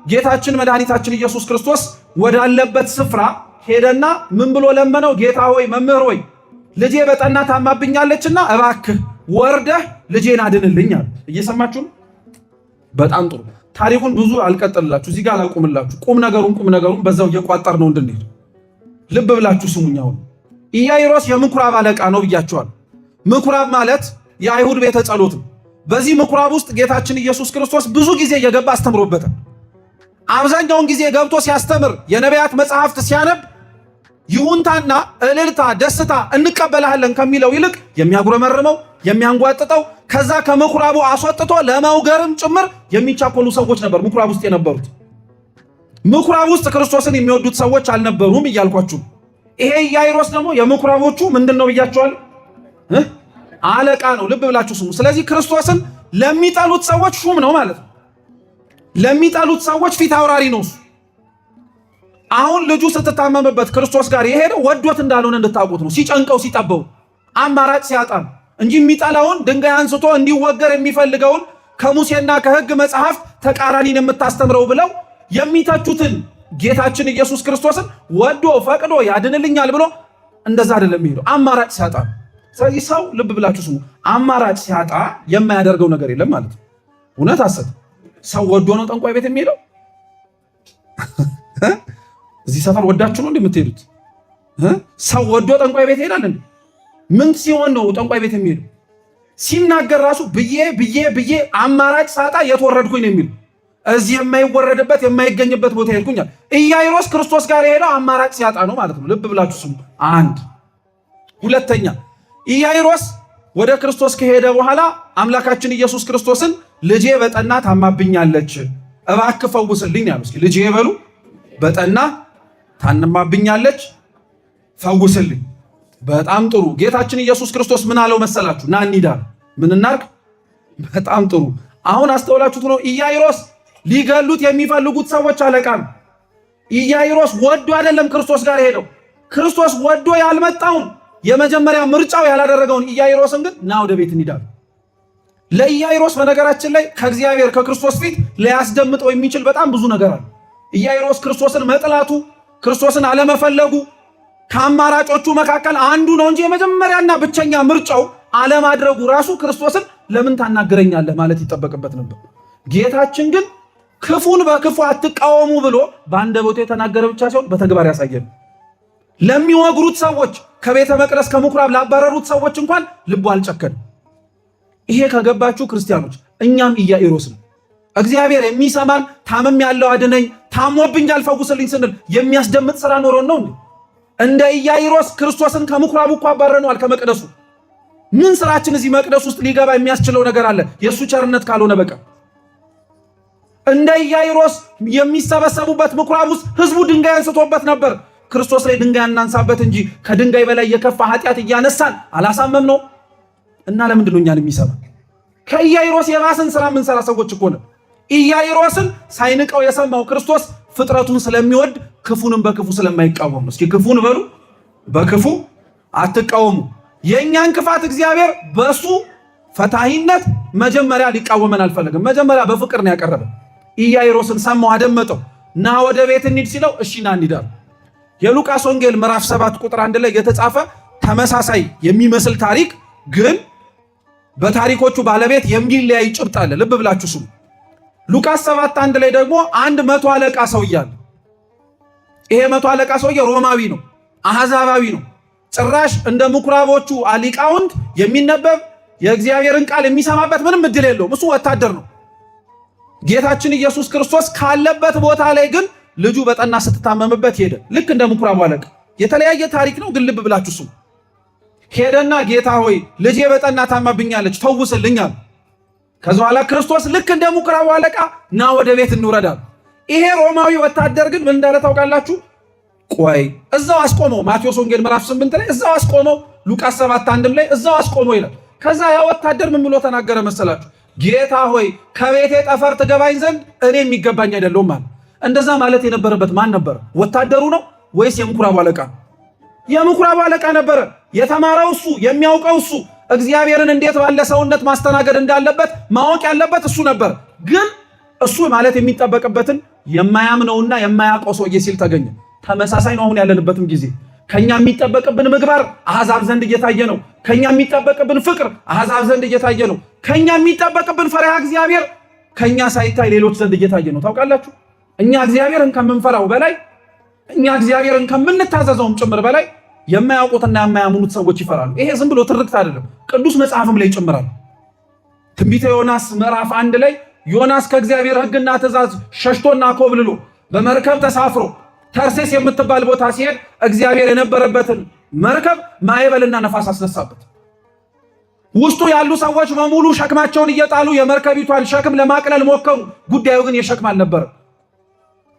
ጌታችን መድኃኒታችን ኢየሱስ ክርስቶስ ወዳለበት ስፍራ ሄደና ምን ብሎ ለመነው? ጌታ ሆይ መምህር ሆይ ልጄ በጠና ታማብኛለችና እባክህ ወርደህ ልጄን አድንልኝ አለ። እየሰማችሁ ነው? በጣም ጥሩ። ታሪኩን ብዙ አልቀጥልላችሁ፣ እዚህ ጋር አላቁምላችሁ። ቁም ነገሩን በዛው እየቋጠር ነው እንድንሄድ ልብ ብላችሁ ስሙኝ። አሁን ኢያኢሮስ የምኩራብ አለቃ ነው ብያቸዋል። ምኩራብ ማለት የአይሁድ ቤተ ጸሎት ነው። በዚህ ምኩራብ ውስጥ ጌታችን ኢየሱስ ክርስቶስ ብዙ ጊዜ እየገባ አስተምሮበታል። አብዛኛውን ጊዜ ገብቶ ሲያስተምር የነቢያት መጽሐፍት ሲያነብ ይሁንታና እልልታ፣ ደስታ እንቀበላለን ከሚለው ይልቅ የሚያጉረመርመው የሚያንጓጥጠው ከዛ ከምኩራቡ አስወጥቶ ለመውገርም ጭምር የሚቻኮሉ ሰዎች ነበር ምኩራብ ውስጥ የነበሩት። ምኩራብ ውስጥ ክርስቶስን የሚወዱት ሰዎች አልነበሩም እያልኳችሁ። ይሄ ኢያኢሮስ ደግሞ የምኩራቦቹ ምንድን ነው ብያቸዋል? አለቃ ነው። ልብ ብላችሁ ስሙ። ስለዚህ ክርስቶስን ለሚጠሉት ሰዎች ሹም ነው ማለት ነው። ለሚጠሉት ሰዎች ፊት አውራሪ ነው እሱ። አሁን ልጁ ስትታመምበት ክርስቶስ ጋር የሄደው ወዶት እንዳልሆነ እንድታውቁት ነው። ሲጨንቀው ሲጠበው አማራጭ ሲያጣ እንጂ የሚጠላውን ድንጋይ አንስቶ እንዲወገር የሚፈልገውን ከሙሴና ከሕግ መጽሐፍ ተቃራኒን የምታስተምረው ብለው የሚተቹትን ጌታችን ኢየሱስ ክርስቶስን ወዶ ፈቅዶ ያድንልኛል ብሎ እንደዛ አይደለም የሚሄደው፣ አማራጭ ሲያጣ። ስለዚህ ሰው ልብ ብላችሁ ስሙ፣ አማራጭ ሲያጣ የማያደርገው ነገር የለም ማለት ነው። እውነት አሰት ሰው ወዶ ነው ጠንቋይ ቤት የሚሄደው? እዚህ ሰፈር ወዳችሁ ነው እንደምትሄዱት? ሰው ወዶ ጠንቋይ ቤት ይሄዳል እንዴ? ምን ሲሆን ነው ጠንቋይ ቤት የሚሄደው? ሲናገር ራሱ ብዬ አማራጭ ሳጣ የተወረድኩኝ ነው የሚል። እዚህ የማይወረድበት የማይገኝበት ቦታ ሄድኩኛል። ኢያኢሮስ ክርስቶስ ጋር የሄደው አማራጭ ሲያጣ ነው ማለት ነው። ልብ ብላችሁ ስሙ። አንድ ሁለተኛ፣ ኢያኢሮስ ወደ ክርስቶስ ከሄደ በኋላ አምላካችን ኢየሱስ ክርስቶስን ልጄ በጠና ታማብኛለች እባክህ ፈውስልኝ ያለው። እስኪ ልጄ በሉ። በጠና ታማብኛለች ፈውስልኝ። በጣም ጥሩ። ጌታችን ኢየሱስ ክርስቶስ ምን አለው መሰላችሁ? ና እንሂድ። ምን እናርግ? በጣም ጥሩ። አሁን አስተውላችሁት ነው። ኢያኢሮስ ሊገሉት የሚፈልጉት ሰዎች አለቃ ነው። ኢያኢሮስ ወዶ አይደለም ክርስቶስ ጋር ሄደው። ክርስቶስ ወዶ ያልመጣውን የመጀመሪያ ምርጫው ያላደረገውን ኢያኢሮስን ግን ና ወደ ቤት እንሂድ። ለኢያኢሮስ በነገራችን ላይ ከእግዚአብሔር ከክርስቶስ ፊት ሊያስደምጠው የሚችል በጣም ብዙ ነገር አለ። ኢያኢሮስ ክርስቶስን መጥላቱ፣ ክርስቶስን አለመፈለጉ ከአማራጮቹ መካከል አንዱ ነው እንጂ የመጀመሪያና ብቸኛ ምርጫው አለማድረጉ ራሱ ክርስቶስን ለምን ታናግረኛለህ ማለት ይጠበቅበት ነበር። ጌታችን ግን ክፉን በክፉ አትቃወሙ ብሎ በአንደበቱ የተናገረ ብቻ ሳይሆን በተግባር ያሳየን። ለሚወግሩት ሰዎች፣ ከቤተ መቅደስ ከምኩራብ ላባረሩት ሰዎች እንኳን ልቡ አልጨከንም። ይሄ ከገባችሁ ክርስቲያኖች እኛም ኢያኢሮስ ነው። እግዚአብሔር የሚሰማን ታመም ያለው አድነኝ፣ ታሞብኛል ፈውስልኝ ስንል የሚያስደምጥ ስራ ኖሮን ነው እንደ ኢያኢሮስ ክርስቶስን ከምኩራቡ እኮ አባረነዋል ከመቅደሱ። ምን ስራችን እዚህ መቅደስ ውስጥ ሊገባ የሚያስችለው ነገር አለ የእሱ ቸርነት ካልሆነ በቀር? እንደ ኢያኢሮስ የሚሰበሰቡበት ምኩራብ ውስጥ ህዝቡ ድንጋይ አንስቶበት ነበር። ክርስቶስ ላይ ድንጋይ እናንሳበት እንጂ ከድንጋይ በላይ የከፋ ኃጢአት እያነሳን አላሳመም ነው። እና ለምንድን ነው እኛን የሚሰማ? ከኢያኢሮስ የባሰን ስራ የምንሰራ ሰዎች እኮ ነው። ኢያኢሮስን ሳይንቀው የሰማው ክርስቶስ ፍጥረቱን ስለሚወድ ክፉንም በክፉ ስለማይቃወም። እስኪ ክፉን በሉ በክፉ አትቃወሙ። የእኛን ክፋት እግዚአብሔር በሱ ፈታሂነት መጀመሪያ ሊቃወመን አልፈለግም። መጀመሪያ በፍቅር ነው ያቀረበ። ኢያኢሮስን ሰማው፣ አደመጠው። ና ወደ ቤት እንሂድ ሲለው እሺ ና እንሂድ። የሉቃስ ወንጌል ምዕራፍ 7 ቁጥር 1 ላይ የተጻፈ ተመሳሳይ የሚመስል ታሪክ ግን በታሪኮቹ ባለቤት የሚለያይ ጭብጥ አለ። ልብ ብላችሁ ስሙ። ሉቃስ 7:1 ላይ ደግሞ አንድ 100 አለቃ ሰውዬ አለ። ይሄ 100 አለቃ ሰውዬ ሮማዊ ነው፣ አሕዛባዊ ነው። ጭራሽ እንደ ምኩራቦቹ ሊቃውንት የሚነበብ የእግዚአብሔርን ቃል የሚሰማበት ምንም እድል የለውም። እሱ ወታደር ነው። ጌታችን ኢየሱስ ክርስቶስ ካለበት ቦታ ላይ ግን ልጁ በጠና ስትታመምበት ሄደ። ልክ እንደ ምኩራቡ አለቃ። የተለያየ ታሪክ ነው ግን ልብ ብላችሁ ስሙ። ሄደና ጌታ ሆይ ልጄ በጠና ታማብኛለች ፈውስልኝ አለ። ከዛ በኋላ ክርስቶስ ልክ እንደ ምኩራቡ አለቃ ና ወደ ቤት እንውረዳል። ይሄ ሮማዊ ወታደር ግን ምን እንዳለ ታውቃላችሁ? ቆይ እዛው አስቆመው። ማቴዎስ ወንጌል ምዕራፍ 8 ላይ እዛው አስቆመው። ሉቃስ 7:1 ላይ እዛው አስቆመው ይላል። ከዛ ያ ወታደር ምን ብሎ ተናገረ መሰላችሁ? ጌታ ሆይ ከቤቴ ጠፈር ትገባኝ ዘንድ እኔ የሚገባኝ አይደለሁም ማለት። እንደዛ ማለት የነበረበት ማን ነበር? ወታደሩ ነው ወይስ የምኩራቡ አለቃ? የምኩራቡ አለቃ ነበረ። የተማረው እሱ፣ የሚያውቀው እሱ፣ እግዚአብሔርን እንዴት ባለ ሰውነት ማስተናገድ እንዳለበት ማወቅ ያለበት እሱ ነበር። ግን እሱ ማለት የሚጠበቅበትን የማያምነውና የማያውቀው ሰውዬ ሲል ተገኘ። ተመሳሳይ ነው አሁን ያለንበትም ጊዜ። ከኛ የሚጠበቅብን ምግባር አሕዛብ ዘንድ እየታየ ነው። ከኛ የሚጠበቅብን ፍቅር አሕዛብ ዘንድ እየታየ ነው። ከኛ የሚጠበቅብን ፈሪሃ እግዚአብሔር ከኛ ሳይታይ ሌሎች ዘንድ እየታየ ነው። ታውቃላችሁ፣ እኛ እግዚአብሔርን ከምንፈራው በላይ፣ እኛ እግዚአብሔርን ከምንታዘዘውም ጭምር በላይ የማያውቁትና የማያምኑት ሰዎች ይፈራሉ። ይሄ ዝም ብሎ ትርክት አይደለም፣ ቅዱስ መጽሐፍም ላይ ይጨምራል። ትንቢተ ዮናስ ምዕራፍ 1 ላይ ዮናስ ከእግዚአብሔር ሕግና ትእዛዝ ሸሽቶና ኮብልሎ በመርከብ ተሳፍሮ ተርሴስ የምትባል ቦታ ሲሄድ እግዚአብሔር የነበረበትን መርከብ ማዕበልና ነፋስ አስነሳበት። ውስጡ ያሉ ሰዎች በሙሉ ሸክማቸውን እየጣሉ የመርከቢቷን ሸክም ለማቅለል ሞከሩ። ጉዳዩ ግን የሸክም አልነበረ።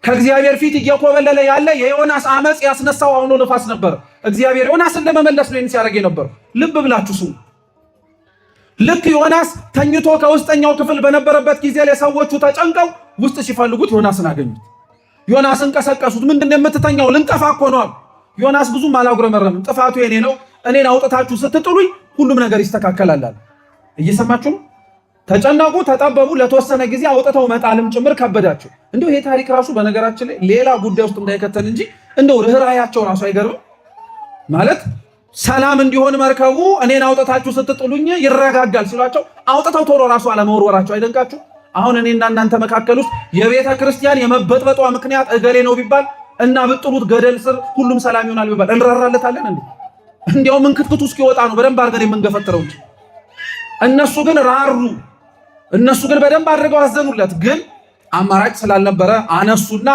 ከእግዚአብሔር ፊት እየኮበለለ ያለ የዮናስ አመፅ ያስነሳው አውሎ ነፋስ ነበር። እግዚአብሔር ዮናስን ለመመለስ ነው ሲያደርግ የነበረው። ልብ ብላችሁ ስሙ። ልክ ዮናስ ተኝቶ ከውስጠኛው ክፍል በነበረበት ጊዜ ላይ ሰዎቹ ተጨንቀው ውስጥ ሲፈልጉት ዮናስን አገኙት። ዮናስን ቀሰቀሱት። ምንድነው የምትተኛው? ልንጠፋ እኮ ነው። ዮናስ ብዙም አላጉረመረምም። ጥፋቱ የኔ ነው፣ እኔን አውጥታችሁ ስትጥሉኝ ሁሉም ነገር ይስተካከላል አለ። እየሰማችሁ ነው? ተጨነቁ፣ ተጠበቡ። ለተወሰነ ጊዜ አውጥተው መጣልም ጭምር ከበዳቸው። እንደው ይሄ ታሪክ ራሱ በነገራችን ላይ ሌላ ጉዳይ ውስጥ እንዳይከተል እንጂ እንደው ርህራያቸው ራሱ አይገርምም? ማለት ሰላም እንዲሆን መርከቡ እኔን አውጥታችሁ ስትጥሉኝ ይረጋጋል ሲሏቸው አውጥተው ቶሎ ራሱ አለመወርወራቸው አይደንቃችሁ? አሁን እኔና እናንተ መካከል ውስጥ የቤተ ክርስቲያን የመበጥበጧ ምክንያት እገሌ ነው ቢባል እና ብጥሉት ገደል ስር ሁሉም ሰላም ይሆናል ቢባል እንራራለታለን እንዴ? እንዲያው ምንክትክቱ እስኪወጣ ነው በደንብ አድርገን የምንገፈትረው እንጂ። እነሱ ግን ራሩ። እነሱ ግን በደንብ አድርገው አዘኑለት። ግን አማራጭ ስላልነበረ አነሱና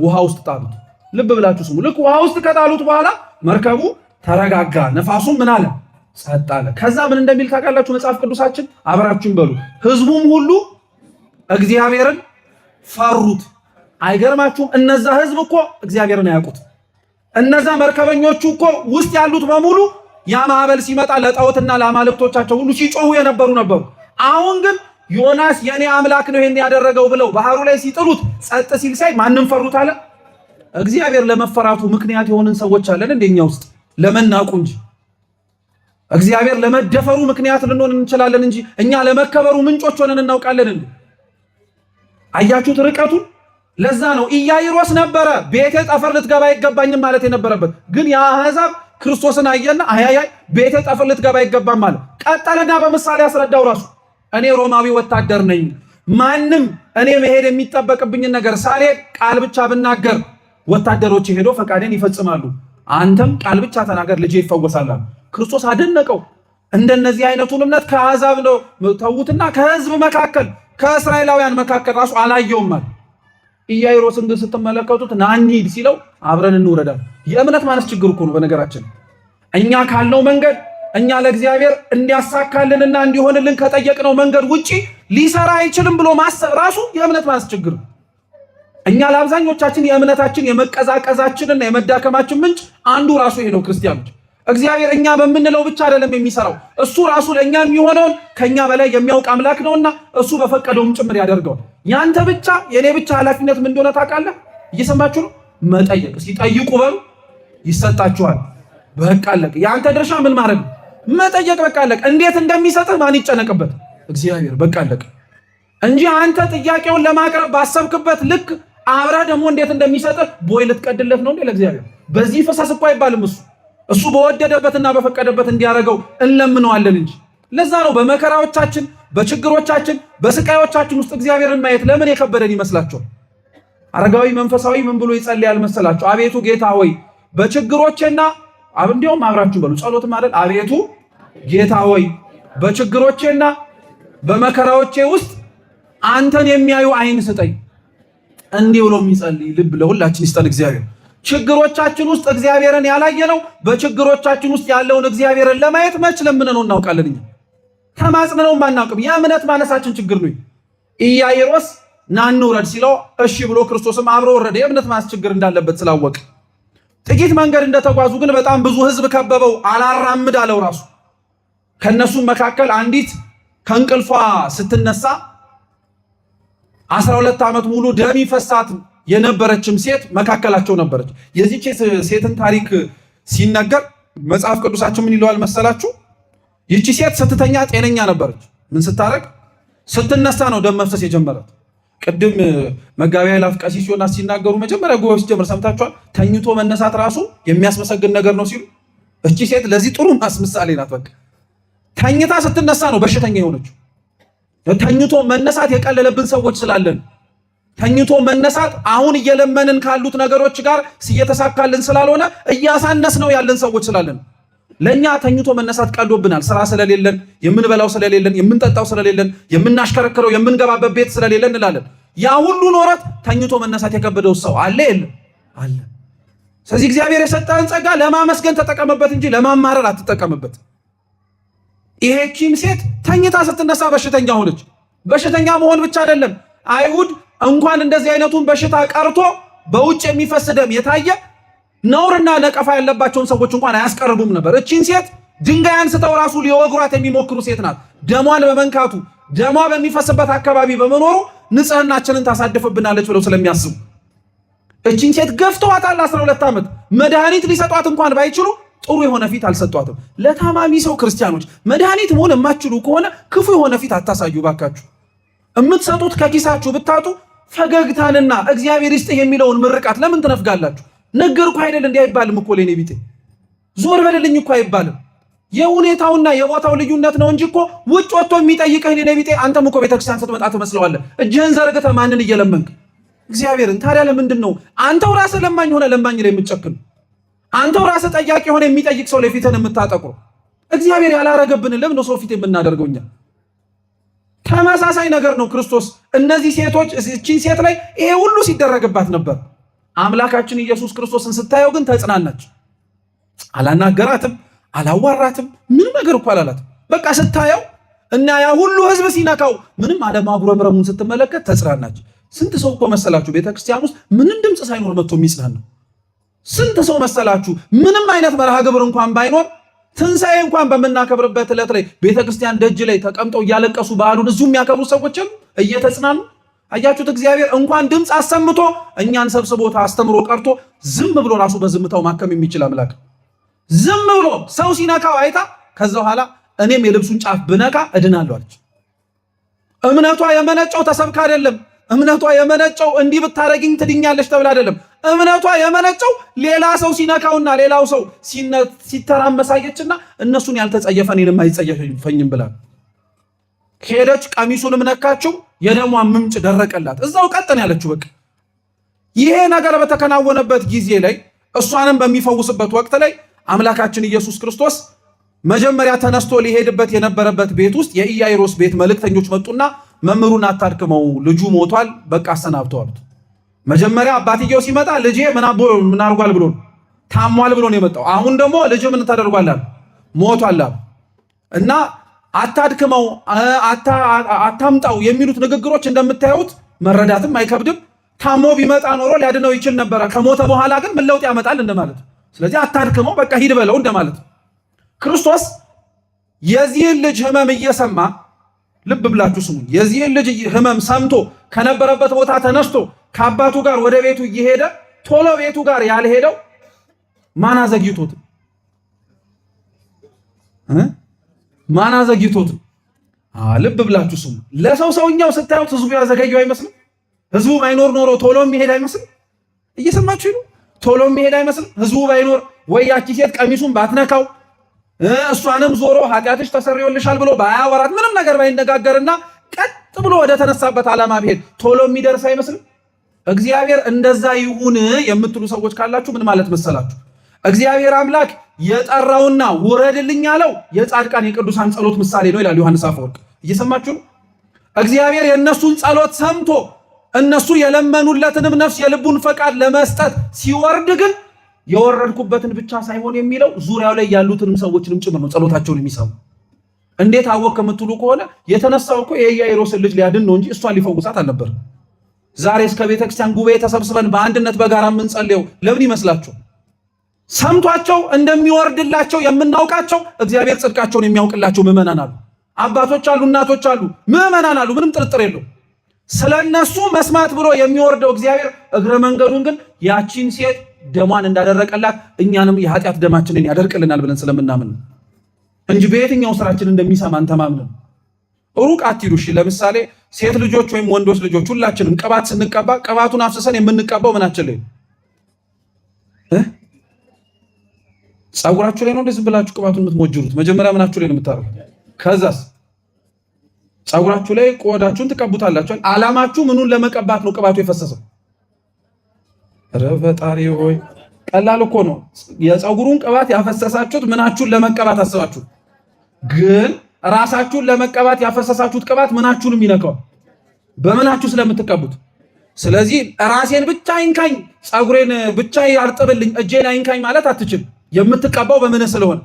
ውሃ ውስጥ ጣሉት። ልብ ብላችሁ ስሙ። ልክ ውሃ ውስጥ ከጣሉት በኋላ መርከቡ ተረጋጋ። ነፋሱም ምን አለ? ጸጥ አለ። ከዛ ምን እንደሚል ታውቃላችሁ? መጽሐፍ ቅዱሳችን አብራችሁን በሉ። ህዝቡም ሁሉ እግዚአብሔርን ፈሩት። አይገርማችሁም? እነዛ ህዝብ እኮ እግዚአብሔርን አያውቁት። እነዛ መርከበኞቹ እኮ ውስጥ ያሉት በሙሉ ያ ማዕበል ሲመጣ ለጣዖትና ለአማልክቶቻቸው ሁሉ ሲጮሁ የነበሩ ነበሩ። አሁን ግን ዮናስ የኔ አምላክ ነው ይሄን ያደረገው ብለው ባህሩ ላይ ሲጥሉት ጸጥ ሲል ሳይ ማንም ፈሩት አለ? እግዚአብሔር ለመፈራቱ ምክንያት የሆንን ሰዎች አለን እንደኛ ውስጥ ለመናቁ እንጂ እግዚአብሔር ለመደፈሩ ምክንያት ልንሆን እንችላለን እንጂ እኛ ለመከበሩ ምንጮች ሆነን እናውቃለን እንዴ? አያችሁት ርቀቱን? ለዛ ነው ኢያይሮስ ነበረ ቤቴ ጠፈር ልትገባ አይገባኝም ማለት የነበረበት። ግን የአሕዛብ ክርስቶስን አየና አያያይ ቤቴ ጠፈር ልትገባ አይገባም ማለት ቀጠለና በምሳሌ ያስረዳው ራሱ እኔ ሮማዊ ወታደር ነኝ፣ ማንም እኔ መሄድ የሚጠበቅብኝን ነገር ሳልሄድ ቃል ብቻ ብናገር ወታደሮች ሄዶ ፈቃዴን ይፈጽማሉ፣ አንተም ቃል ብቻ ተናገር ልጄ ይፈወሳል። ክርስቶስ አደነቀው። እንደነዚህ አይነቱን እምነት ከአሕዛብ ነው ተውትና ከሕዝብ መካከል ከእስራኤላውያን መካከል ራሱ አላየውም ማለት። ኢያይሮስን ግን ስትመለከቱት ና እንሂድ ሲለው አብረን እንውረዳል። የእምነት ማነስ ችግር እኮ ነው። በነገራችን እኛ ካልነው መንገድ እኛ ለእግዚአብሔር እንዲያሳካልንና እንዲሆንልን ከጠየቅነው መንገድ ውጪ ሊሰራ አይችልም ብሎ ማሰብ ራሱ የእምነት ማነስ ችግር ነው። እኛ ለአብዛኞቻችን የእምነታችን የመቀዛቀዛችንና የመዳከማችን ምንጭ አንዱ ራሱ ይሄ ነው። ክርስቲያኖች እግዚአብሔር እኛ በምንለው ብቻ አይደለም የሚሰራው። እሱ ራሱ ለእኛ የሚሆነውን ከኛ በላይ የሚያውቅ አምላክ ነውና እሱ በፈቀደውም ጭምር ያደርገዋል። ያንተ ብቻ የኔ ብቻ ኃላፊነት ምን እንደሆነ ታውቃለህ? እየሰማችሁ ነው? መጠየቅ። ሲጠይቁ በሉ ይሰጣችኋል። በቃ አለቀ። ያንተ ድርሻ ምን ማድረግ? መጠየቅ። በቃ አለቀ። እንዴት እንደሚሰጥህ ማን ይጨነቅበት? እግዚአብሔር። በቃ አለቀ እንጂ አንተ ጥያቄውን ለማቅረብ ባሰብክበት ልክ አብረህ ደግሞ እንዴት እንደሚሰጥህ ቦይ ልትቀድለት ነው እንዴ ለእግዚአብሔር? በዚህ ፈሳስ እኮ አይባልም። እሱ በወደደበትና በፈቀደበት እንዲያደርገው እንለምነዋለን እንጂ። ለዛ ነው በመከራዎቻችን፣ በችግሮቻችን፣ በስቃዮቻችን ውስጥ እግዚአብሔርን ማየት ለምን የከበደን ይመስላችኋል? አረጋዊ መንፈሳዊ ምን ብሎ ይጸልያል መሰላችሁ? አቤቱ ጌታ ሆይ በችግሮቼና እንዲያውም አብራችሁ በሉ ጸሎት ማለት አቤቱ ጌታ ሆይ በችግሮቼና በመከራዎቼ ውስጥ አንተን የሚያዩ አይን ስጠኝ። እንዲህ ብሎ የሚጸልይ ልብ ለሁላችን ይስጠን እግዚአብሔር። ችግሮቻችን ውስጥ እግዚአብሔርን ያላየነው በችግሮቻችን ውስጥ ያለውን እግዚአብሔርን ለማየት መች ለምነነው እናውቃለን? እኛ ተማጽነነውም አናውቅም። የእምነት ማነሳችን ችግር ነው። ኢያይሮስ ና እንውረድ ሲለው እሺ ብሎ ክርስቶስም አብሮ ወረደ። የእምነት ማነስ ችግር እንዳለበት ስላወቀ ጥቂት መንገድ እንደተጓዙ ግን በጣም ብዙ ሕዝብ ከበበው። አላራምድ አለው ራሱ። ከነሱም መካከል አንዲት ከእንቅልፏ ስትነሳ 12 ዓመት ሙሉ ደም ይፈሳት የነበረችም ሴት መካከላቸው ነበረች። የዚህች ሴትን ታሪክ ሲነገር መጽሐፍ ቅዱሳችን ምን ይለዋል መሰላችሁ? ይቺ ሴት ስትተኛ ጤነኛ ነበረች። ምን ስታረግ? ስትነሳ ነው ደም መፍሰስ የጀመራት። ቅድም መጋቢ ኃይላት ቀሲስ ዮናስ ሲናገሩ መጀመሪያ ጉባኤ ሲጀምር ሰምታችኋል። ተኝቶ መነሳት ራሱ የሚያስመሰግን ነገር ነው ሲሉ፣ እቺ ሴት ለዚህ ጥሩ ምሳሌ ናት። በቃ ተኝታ ስትነሳ ነው በሽተኛ የሆነችው። ተኝቶ መነሳት የቀለለብን ሰዎች ስላለን፣ ተኝቶ መነሳት አሁን እየለመንን ካሉት ነገሮች ጋር እየተሳካልን ስላልሆነ እያሳነስ ነው ያለን ሰዎች ስላለን፣ ለእኛ ተኝቶ መነሳት ቀሎብናል። ስራ ስለሌለን፣ የምንበላው ስለሌለን፣ የምንጠጣው ስለሌለን፣ የምናሽከረክረው የምንገባበት ቤት ስለሌለን እንላለን። ያ ሁሉ ኖረት ተኝቶ መነሳት የከበደው ሰው አለ የለም? አለ። ስለዚህ እግዚአብሔር የሰጠህን ጸጋ ለማመስገን ተጠቀምበት እንጂ ለማማረር አትጠቀምበት። ይሄቺም ሴት ተኝታ ስትነሳ በሽተኛ ሆነች። በሽተኛ መሆን ብቻ አይደለም፣ አይሁድ እንኳን እንደዚህ አይነቱን በሽታ ቀርቶ በውጭ የሚፈስ ደም የታየ ነውርና ነቀፋ ያለባቸውን ሰዎች እንኳን አያስቀርቡም ነበር። እቺን ሴት ድንጋይ አንስተው ራሱ ሊወግሯት የሚሞክሩ ሴት ናት። ደሟን በመንካቱ ደሟ በሚፈስበት አካባቢ በመኖሩ ንጽህናችንን ታሳድፍብናለች ብለው ስለሚያስቡ እቺን ሴት ገፍተዋታል። 12 ዓመት መድኃኒት ሊሰጧት እንኳን ባይችሉ ጥሩ የሆነ ፊት አልሰጧትም። ለታማሚ ሰው ክርስቲያኖች መድኃኒት መሆን የማትችሉ ከሆነ ክፉ የሆነ ፊት አታሳዩ ባካችሁ። የምትሰጡት ከኪሳችሁ ብታጡ ፈገግታንና እግዚአብሔር ይስጥህ የሚለውን ምርቃት ለምን ትነፍጋላችሁ? ነገርኩህ አይደል? እንዲህ አይባልም እኮ ለኔ ቢጤ ዞር በልልኝ እኮ አይባልም። የሁኔታውና የቦታው ልዩነት ነው እንጂ እኮ ውጭ ወጥቶ የሚጠይቅህ ለኔ ቢጤ አንተም እኮ ቤተክርስቲያን ስትመጣ ትመስለዋለህ። እጅህን ዘርግተህ ማንን እየለመንክ? እግዚአብሔርን። ታዲያ ለምንድን ነው አንተው ራስህ ለማኝ ሆነ ለማኝ ላይ የምትጨክን? አንተው ራስህ ጠያቂ ሆነ የሚጠይቅ ሰው ላይ ፊትህን የምታጠቁር? እግዚአብሔር ያላረገብንን ለምን ነው ሰው ፊት የምናደርገው እኛ? ተመሳሳይ ነገር ነው ክርስቶስ። እነዚህ ሴቶች እቺን ሴት ላይ ይሄ ሁሉ ሲደረግባት ነበር። አምላካችን ኢየሱስ ክርስቶስን ስታየው ግን ተጽናናች። አላናገራትም፣ አላዋራትም፣ ምንም ነገር እኮ አላላትም። በቃ ስታየው እና ያ ሁሉ ህዝብ ሲነካው ምንም አለማጉረምረሙን ስትመለከት ተጽናናች። ስንት ሰው እኮ መሰላችሁ ቤተክርስቲያን ውስጥ ምንም ድምፅ ሳይኖር መጥቶ የሚጽናናው? ስንት ሰው መሰላችሁ ምንም አይነት መርሃ ግብር እንኳን ባይኖር ትንሣኤ እንኳን በምናከብርበት ዕለት ላይ ቤተክርስቲያን ደጅ ላይ ተቀምጠው እያለቀሱ በዓሉን እዚሁ የሚያከብሩ ሰዎችም እየተጽናኑ አያችሁት? እግዚአብሔር እንኳን ድምፅ አሰምቶ እኛን ሰብስቦታ አስተምሮ ቀርቶ ዝም ብሎ ራሱ በዝምታው ማከም የሚችል አምላክ። ዝም ብሎ ሰው ሲነካው አይታ ከዛ በኋላ እኔም የልብሱን ጫፍ ብነካ እድናለሁ አለች። እምነቷ የመነጨው ተሰብካ አይደለም። እምነቷ የመነጨው እንዲህ ብታረግኝ ትድኛለች ተብላ አይደለም። እምነቷ የመነጨው ሌላ ሰው ሲነካውና ሌላው ሰው ሲተራመሳየችና እነሱን ያልተጸየፈ እኔንም አይጸየፈኝም ብላ ሄደች። ቀሚሱንም ነካችው፣ የደሟ ምንጭ ደረቀላት። እዛው ቀጥን ያለችው በቃ። ይሄ ነገር በተከናወነበት ጊዜ ላይ እሷንም በሚፈውስበት ወቅት ላይ አምላካችን ኢየሱስ ክርስቶስ መጀመሪያ ተነስቶ ሊሄድበት የነበረበት ቤት ውስጥ የኢያኢሮስ ቤት መልእክተኞች መጡና መምህሩን አታድክመው፣ ልጁ ሞቷል፣ በቃ አሰናብተው አሉት። መጀመሪያ አባትየው ሲመጣ ልጄ ምን አርጓል ብሎ ታሟል ብሎ ነው የመጣው። አሁን ደግሞ ልጅ ምን ተደርጓል? ሞቷል እና አታድክመው፣ አታምጣው የሚሉት ንግግሮች እንደምታዩት መረዳትም አይከብድም። ታሞ ቢመጣ ኖሮ ሊያድነው ይችል ነበረ። ከሞተ በኋላ ግን ምን ለውጥ ያመጣል እንደማለት። ስለዚህ አታድክመው፣ በቃ ሂድ በለው እንደማለት። ክርስቶስ የዚህን ልጅ ህመም እየሰማ ልብ ብላችሁ ስሙ። የዚህን ልጅ ህመም ሰምቶ ከነበረበት ቦታ ተነስቶ ከአባቱ ጋር ወደ ቤቱ እየሄደ ቶሎ ቤቱ ጋር ያልሄደው ማን አዘግይቶት? ማን አዘግይቶት? ልብ ብላችሁ ስሙ። ሰውኛው ስታዩት ህዝቡ ያዘገየው አይመስልም? ህዝቡ ባይኖር ኖሮ ቶሎ የሚሄድ አይመስልም? እየሰማችሁ ነው። ቶሎ የሚሄድ አይመስልም? ህዝቡ ባይኖር ወይ ያቺ ሴት ቀሚሱን ባትነካው እሷንም ዞሮ ኃጢአትሽ ተሰርዮልሻል ብሎ ባያወራት ምንም ነገር ባይነጋገርና ቀጥ ብሎ ወደ ተነሳበት ዓላማ ቢሄድ ቶሎ የሚደርስ አይመስልም? እግዚአብሔር እንደዛ ይሁን የምትሉ ሰዎች ካላችሁ ምን ማለት መሰላችሁ? እግዚአብሔር አምላክ የጠራውና ውረድልኝ ያለው የጻድቃን የቅዱሳን ጸሎት ምሳሌ ነው ይላል ዮሐንስ አፈወርቅ። እየሰማችሁ ነው። እግዚአብሔር የእነሱን ጸሎት ሰምቶ እነሱ የለመኑለትንም ነፍስ የልቡን ፈቃድ ለመስጠት ሲወርድ ግን የወረድኩበትን ብቻ ሳይሆን የሚለው ዙሪያው ላይ ያሉትንም ሰዎችንም ጭምር ነው ጸሎታቸውን የሚሰሙ። እንዴት አወቅ የምትሉ ከሆነ የተነሳው እኮ የኢያኢሮስን ልጅ ሊያድን ነው እንጂ እሷን ሊፈውሳት አልነበረም። ዛሬ እስከ ቤተክርስቲያን ጉባኤ ተሰብስበን በአንድነት በጋራ የምንጸልየው ለምን ይመስላችሁ? ሰምቷቸው እንደሚወርድላቸው የምናውቃቸው እግዚአብሔር ጽድቃቸውን የሚያውቅላቸው ምዕመናን አሉ፣ አባቶች አሉ፣ እናቶች አሉ፣ ምዕመናን አሉ። ምንም ጥርጥር የለው። ስለነሱ መስማት ብሎ የሚወርደው እግዚአብሔር እግረ መንገዱን ግን ያቺን ሴት ደሟን እንዳደረቀላት እኛንም የኃጢአት ደማችንን ያደርቅልናል ብለን ስለምናምን እንጂ በየትኛው ስራችን እንደሚሰማን ተማምነን ሩቅ አትሂዱ። እሺ ለምሳሌ ሴት ልጆች ወይም ወንዶች ልጆች ሁላችንም ቅባት ስንቀባ ቅባቱን አፍስሰን የምንቀባው ምናችን ላይ ጸጉራችሁ ላይ ነው? እንደዚህ ብላችሁ ቅባቱን የምትሞጅሩት መጀመሪያ ምናችሁ ላይ ነው የምታረጉት? ከዛስ ጸጉራችሁ ላይ ቆዳችሁን ትቀቡታላችሁ። ዓላማችሁ ምኑን ለመቀባት ነው ቅባቱ የፈሰሰው? ረፈጣሪ ሆይ ቀላል እኮ ነው። የጸጉሩን ቅባት ያፈሰሳችሁት ምናችሁን ለመቀባት አስባችሁ፣ ግን ራሳችሁን ለመቀባት ያፈሰሳችሁት ቅባት ምናችሁንም ይነካው በምናችሁ ስለምትቀቡት። ስለዚህ ራሴን ብቻ አይንካኝ፣ ጸጉሬን ብቻ ያርጥብልኝ፣ እጄን አይንካኝ ማለት አትችል። የምትቀባው በምን ስለሆነ።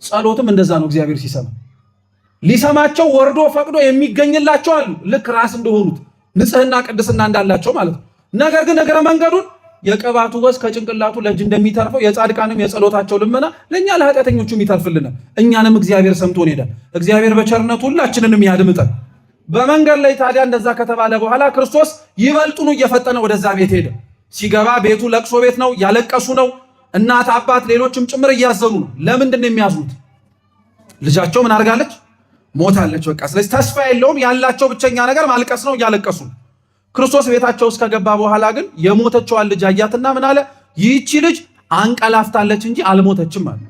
ጸሎትም እንደዛ ነው። እግዚአብሔር ሲሰማ ሊሰማቸው ወርዶ ፈቅዶ የሚገኝላቸው አሉ፣ ልክ ራስ እንደሆኑት ንጽህና ቅድስና እንዳላቸው ማለት ነው። ነገር ግን እግረ መንገዱን የቅባቱ ወዝ ከጭንቅላቱ ለእጅ እንደሚተርፈው የጻድቃንም የጸሎታቸው ልመና ለእኛ ለኃጢአተኞቹም ይተርፍልናል። እኛንም እግዚአብሔር ሰምቶን ሄዳል። እግዚአብሔር በቸርነቱ ሁላችንንም ያድምጠን። በመንገድ ላይ ታዲያ እንደዛ ከተባለ በኋላ ክርስቶስ ይበልጡኑ እየፈጠነ ወደዛ ቤት ሄደ። ሲገባ ቤቱ ለቅሶ ቤት ነው፣ ያለቀሱ ነው። እናት አባት፣ ሌሎችም ጭምር እያዘኑ ነው። ለምንድን ነው የሚያዝኑት? ልጃቸው ምን አድርጋለች? ሞታለች። በቃ ስለዚህ ተስፋ የለውም። ያላቸው ብቸኛ ነገር ማልቀስ ነው፣ እያለቀሱ። ክርስቶስ ቤታቸው ውስጥ ከገባ በኋላ ግን የሞተችዋን ልጅ አያትና ምን አለ? ይህቺ ልጅ አንቀላፍታለች እንጂ አልሞተችም አለ።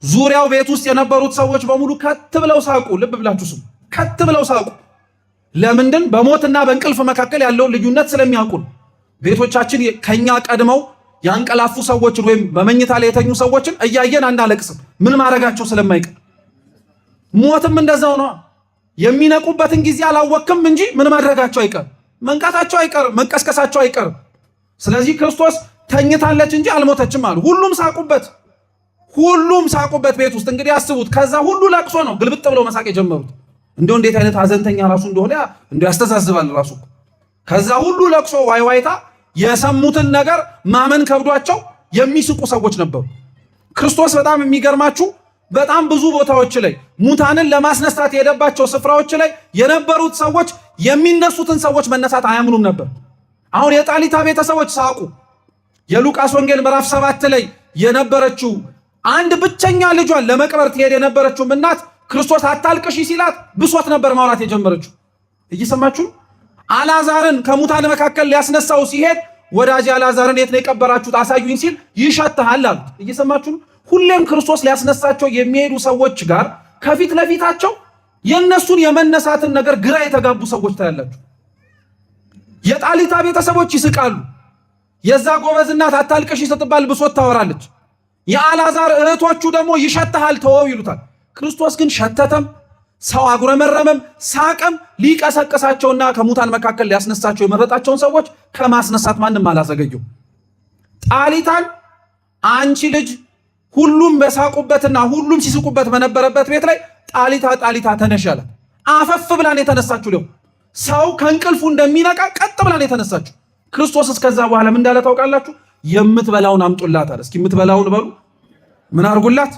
ዙሪያው ቤት ውስጥ የነበሩት ሰዎች በሙሉ ከት ብለው ሳቁ። ልብ ብላችሁ ስሙ፣ ከት ብለው ሳቁ። ለምንድን? በሞትና በእንቅልፍ መካከል ያለውን ልዩነት ስለሚያውቁ። ቤቶቻችን ከኛ ቀድመው ያንቀላፉ ሰዎችን ወይም በመኝታ ላይ የተኙ ሰዎችን እያየን አናለቅስም። ምን ማድረጋቸው ስለማይቀር። ሞትም እንደዛው ነው። የሚነቁበትን ጊዜ አላወቅም እንጂ ምን ማድረጋቸው አይቀርም፣ መንቃታቸው አይቀርም፣ መቀስቀሳቸው አይቀርም። ስለዚህ ክርስቶስ ተኝታለች እንጂ አልሞተችም አሉ። ሁሉም ሳቁበት፣ ሁሉም ሳቁበት ቤት ውስጥ። እንግዲህ አስቡት፣ ከዛ ሁሉ ለቅሶ ነው ግልብጥ ብለው መሳቅ የጀመሩት። እንደው እንዴት አይነት ሀዘንተኛ ራሱ እንደሆነ እንደው ያስተዛዝባል ራሱ። ከዛ ሁሉ ለቅሶ ዋይዋይታ የሰሙትን ነገር ማመን ከብዷቸው የሚስቁ ሰዎች ነበሩ። ክርስቶስ በጣም የሚገርማችሁ በጣም ብዙ ቦታዎች ላይ ሙታንን ለማስነሳት የሄደባቸው ስፍራዎች ላይ የነበሩት ሰዎች የሚነሱትን ሰዎች መነሳት አያምኑም ነበር። አሁን የጣሊታ ቤተሰቦች ሳቁ። የሉቃስ ወንጌል ምዕራፍ 7 ላይ የነበረችው አንድ ብቸኛ ልጇን ለመቅበር ትሄድ የነበረችው እናት ክርስቶስ አታልቅሺ ሲላት ብሶት ነበር ማውራት የጀመረችው። እየሰማችሁ አልዓዛርን ከሙታን መካከል ሊያስነሳው ሲሄድ ወዳጅ አልዓዛርን የት ነው የቀበራችሁት አሳዩኝ ሲል ይሸትሃል አሉት። እየሰማችሁ ሁሌም ክርስቶስ ሊያስነሳቸው የሚሄዱ ሰዎች ጋር ከፊት ለፊታቸው የነሱን የመነሳትን ነገር ግራ የተጋቡ ሰዎች ታያላችሁ። የጣሊታ ቤተሰቦች ይስቃሉ። የዛ ጎበዝ እናት አታልቅሺ ስትባል ብሶት ታወራለች። የአልዓዛር እህቶቹ ደግሞ ይሸትሃል ተወው ይሉታል። ክርስቶስ ግን ሸተተም ሰው አጉረመረመም ሳቀም ሊቀሰቅሳቸውና ከሙታን መካከል ሊያስነሳቸው የመረጣቸውን ሰዎች ከማስነሳት ማንም አላዘገየው። ጣሊታን አንቺ ልጅ ሁሉም በሳቁበትና ሁሉም ሲስቁበት በነበረበት ቤት ላይ ጣሊታ ጣሊታ ተነሽ አላት። አፈፍ ብላን የተነሳችው ለው ሰው ከእንቅልፉ እንደሚነቃ ቀጥ ብላን የተነሳችው። ክርስቶስ እስከዛ በኋላ ምን እንዳለ ታውቃላችሁ? የምትበላውን አምጡላት አለ። እስኪ የምትበላውን በሉ። ምን አርጉላት?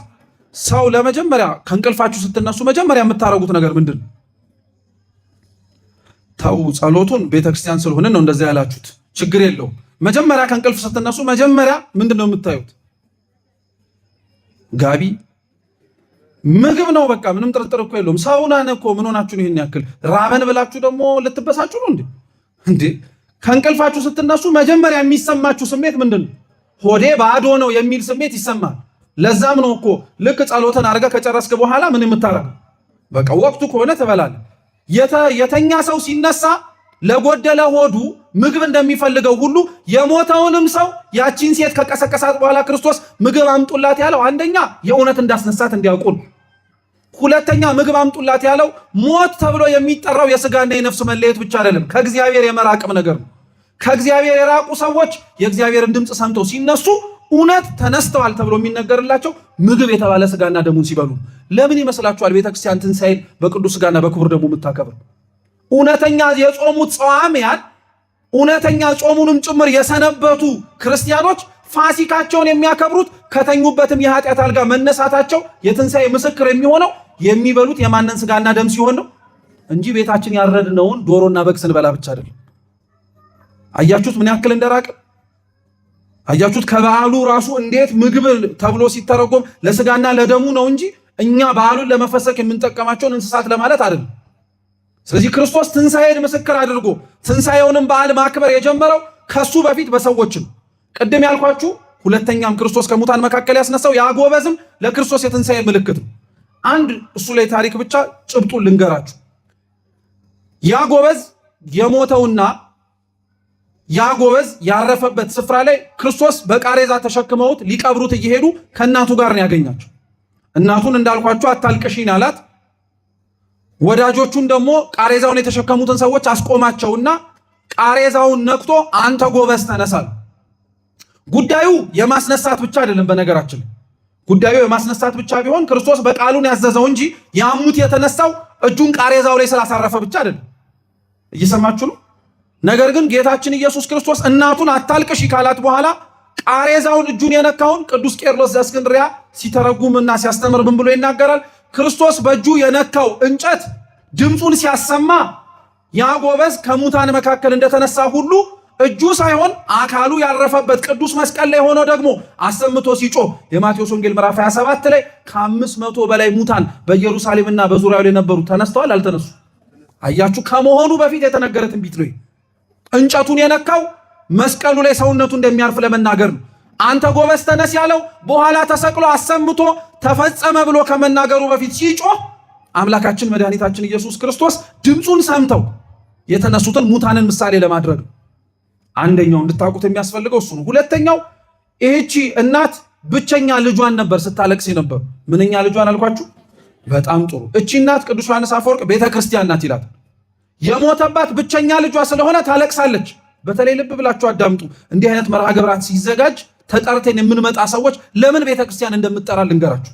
ሰው ለመጀመሪያ ከእንቅልፋችሁ ስትነሱ መጀመሪያ የምታረጉት ነገር ምንድን ነው? ተው ጸሎቱን ቤተክርስቲያን ስለሆነ ነው እንደዛ ያላችሁት፣ ችግር የለውም። መጀመሪያ ከእንቅልፍ ስትነሱ መጀመሪያ ምንድን ነው የምታዩት? ጋቢ ምግብ ነው። በቃ ምንም ጥርጥር እኮ የለውም። ሰውናን እኮ ምን ሆናችሁ ነው ይሄን ያክል ራበን ብላችሁ ደግሞ ልትበሳችሁ ነው እንዴ? ከእንቅልፋችሁ ስትነሱ መጀመሪያ የሚሰማችሁ ስሜት ምንድን ነው? ሆዴ ባዶ ነው የሚል ስሜት ይሰማል። ለዛም ነው እኮ ልክ ጸሎትን አድርገህ ከጨረስክ በኋላ ምን የምታረገው? በቃ ወቅቱ ከሆነ ትበላለህ። የተኛ ሰው ሲነሳ ለጎደለ ሆዱ ምግብ እንደሚፈልገው ሁሉ የሞተውንም ሰው ያቺን ሴት ከቀሰቀሳት በኋላ ክርስቶስ ምግብ አምጡላት ያለው አንደኛ የእውነት እንዳስነሳት እንዲያውቁ ነው። ሁለተኛ ምግብ አምጡላት ያለው ሞት ተብሎ የሚጠራው የስጋና የነፍስ መለየት ብቻ አይደለም፣ ከእግዚአብሔር የመራቅም ነገር ነው። ከእግዚአብሔር የራቁ ሰዎች የእግዚአብሔርን ድምፅ ሰምተው ሲነሱ እውነት ተነስተዋል ተብሎ የሚነገርላቸው ምግብ የተባለ ስጋና ደሙን ሲበሉ። ለምን ይመስላችኋል ቤተክርስቲያን ትንሣኤን በቅዱስ ስጋና በክቡር ደሙ የምታከብር? እውነተኛ የጾሙት ጸዋሚያን እውነተኛ ጾሙንም ጭምር የሰነበቱ ክርስቲያኖች ፋሲካቸውን የሚያከብሩት ከተኙበትም የኃጢአት አልጋ መነሳታቸው የትንሣኤ ምስክር የሚሆነው የሚበሉት የማንን ስጋና ደም ሲሆን ነው እንጂ ቤታችን ያረድነውን ዶሮና በግ ስንበላ ብቻ አይደለም። አያችሁት ምን ያክል እንደራቀ? አያችሁት ከበዓሉ ራሱ እንዴት ምግብ ተብሎ ሲተረጎም ለስጋና ለደሙ ነው እንጂ እኛ በዓሉን ለመፈሰክ የምንጠቀማቸውን እንስሳት ለማለት አይደለም። ስለዚህ ክርስቶስ ትንሣኤን ምስክር አድርጎ ትንሣኤውንም በዓል ማክበር የጀመረው ከሱ በፊት በሰዎችም ቅድም ያልኳችሁ ሁለተኛም ክርስቶስ ከሙታን መካከል ያስነሳው ያጎበዝም ለክርስቶስ የትንሣኤ ምልክት ነው። አንድ እሱ ላይ ታሪክ ብቻ ጭብጡን ልንገራችሁ። ያጎበዝ የሞተውና ያጎበዝ ያረፈበት ስፍራ ላይ ክርስቶስ በቃሬዛ ተሸክመውት ሊቀብሩት እየሄዱ ከእናቱ ጋር ነው ያገኛቸው። እናቱን እንዳልኳችሁ አታልቅሺን አላት። ወዳጆቹን ደግሞ ቃሬዛውን የተሸከሙትን ሰዎች አስቆማቸውና ቃሬዛውን ነክቶ አንተ ጎበዝ ተነሳል። ጉዳዩ የማስነሳት ብቻ አይደለም። በነገራችን ጉዳዩ የማስነሳት ብቻ ቢሆን ክርስቶስ በቃሉን ያዘዘው እንጂ ያሙት የተነሳው እጁን ቃሬዛው ላይ ስላሳረፈ ብቻ አይደለም። እየሰማችሁ ነው። ነገር ግን ጌታችን ኢየሱስ ክርስቶስ እናቱን አታልቅሺ ካላት በኋላ ቃሬዛውን እጁን የነካውን ቅዱስ ቄርሎስ ዘእስክንድርያ ሲተረጉምና ሲያስተምር ምን ብሎ ይናገራል? ክርስቶስ በእጁ የነካው እንጨት ድምፁን ሲያሰማ ያጎበዝ ከሙታን መካከል እንደተነሳ ሁሉ እጁ ሳይሆን አካሉ ያረፈበት ቅዱስ መስቀል ላይ ሆኖ ደግሞ አሰምቶ ሲጮህ የማቴዎስ ወንጌል ምዕራፍ 27 ላይ ከ500 በላይ ሙታን በኢየሩሳሌምና በዙሪያው ላይ ነበሩ። ተነስተዋል? አልተነሱ? አያችሁ፣ ከመሆኑ በፊት የተነገረ ትንቢት ነው። እንጨቱን የነካው መስቀሉ ላይ ሰውነቱ እንደሚያርፍ ለመናገር ነው። አንተ ጎበዝ ተነስ ያለው በኋላ ተሰቅሎ አሰምቶ ተፈጸመ ብሎ ከመናገሩ በፊት ሲጮህ አምላካችን መድኃኒታችን ኢየሱስ ክርስቶስ ድምፁን ሰምተው የተነሱትን ሙታንን ምሳሌ ለማድረግ ነው። አንደኛው እንድታውቁት የሚያስፈልገው እሱ ነው። ሁለተኛው ይህቺ እናት ብቸኛ ልጇን ነበር ስታለቅስ ነበር። ምንኛ ልጇን አልኳችሁ? በጣም ጥሩ። እቺ እናት ቅዱስ ዮሐንስ አፈወርቅ ቤተክርስቲያን ናት ይላል። የሞተባት ብቸኛ ልጇ ስለሆነ ታለቅሳለች። በተለይ ልብ ብላችሁ አዳምጡ። እንዲህ አይነት መርሃ ግብራት ሲዘጋጅ ተጠርተን የምንመጣ ሰዎች ለምን ቤተክርስቲያን እንደምትጠራ ልንገራችሁ።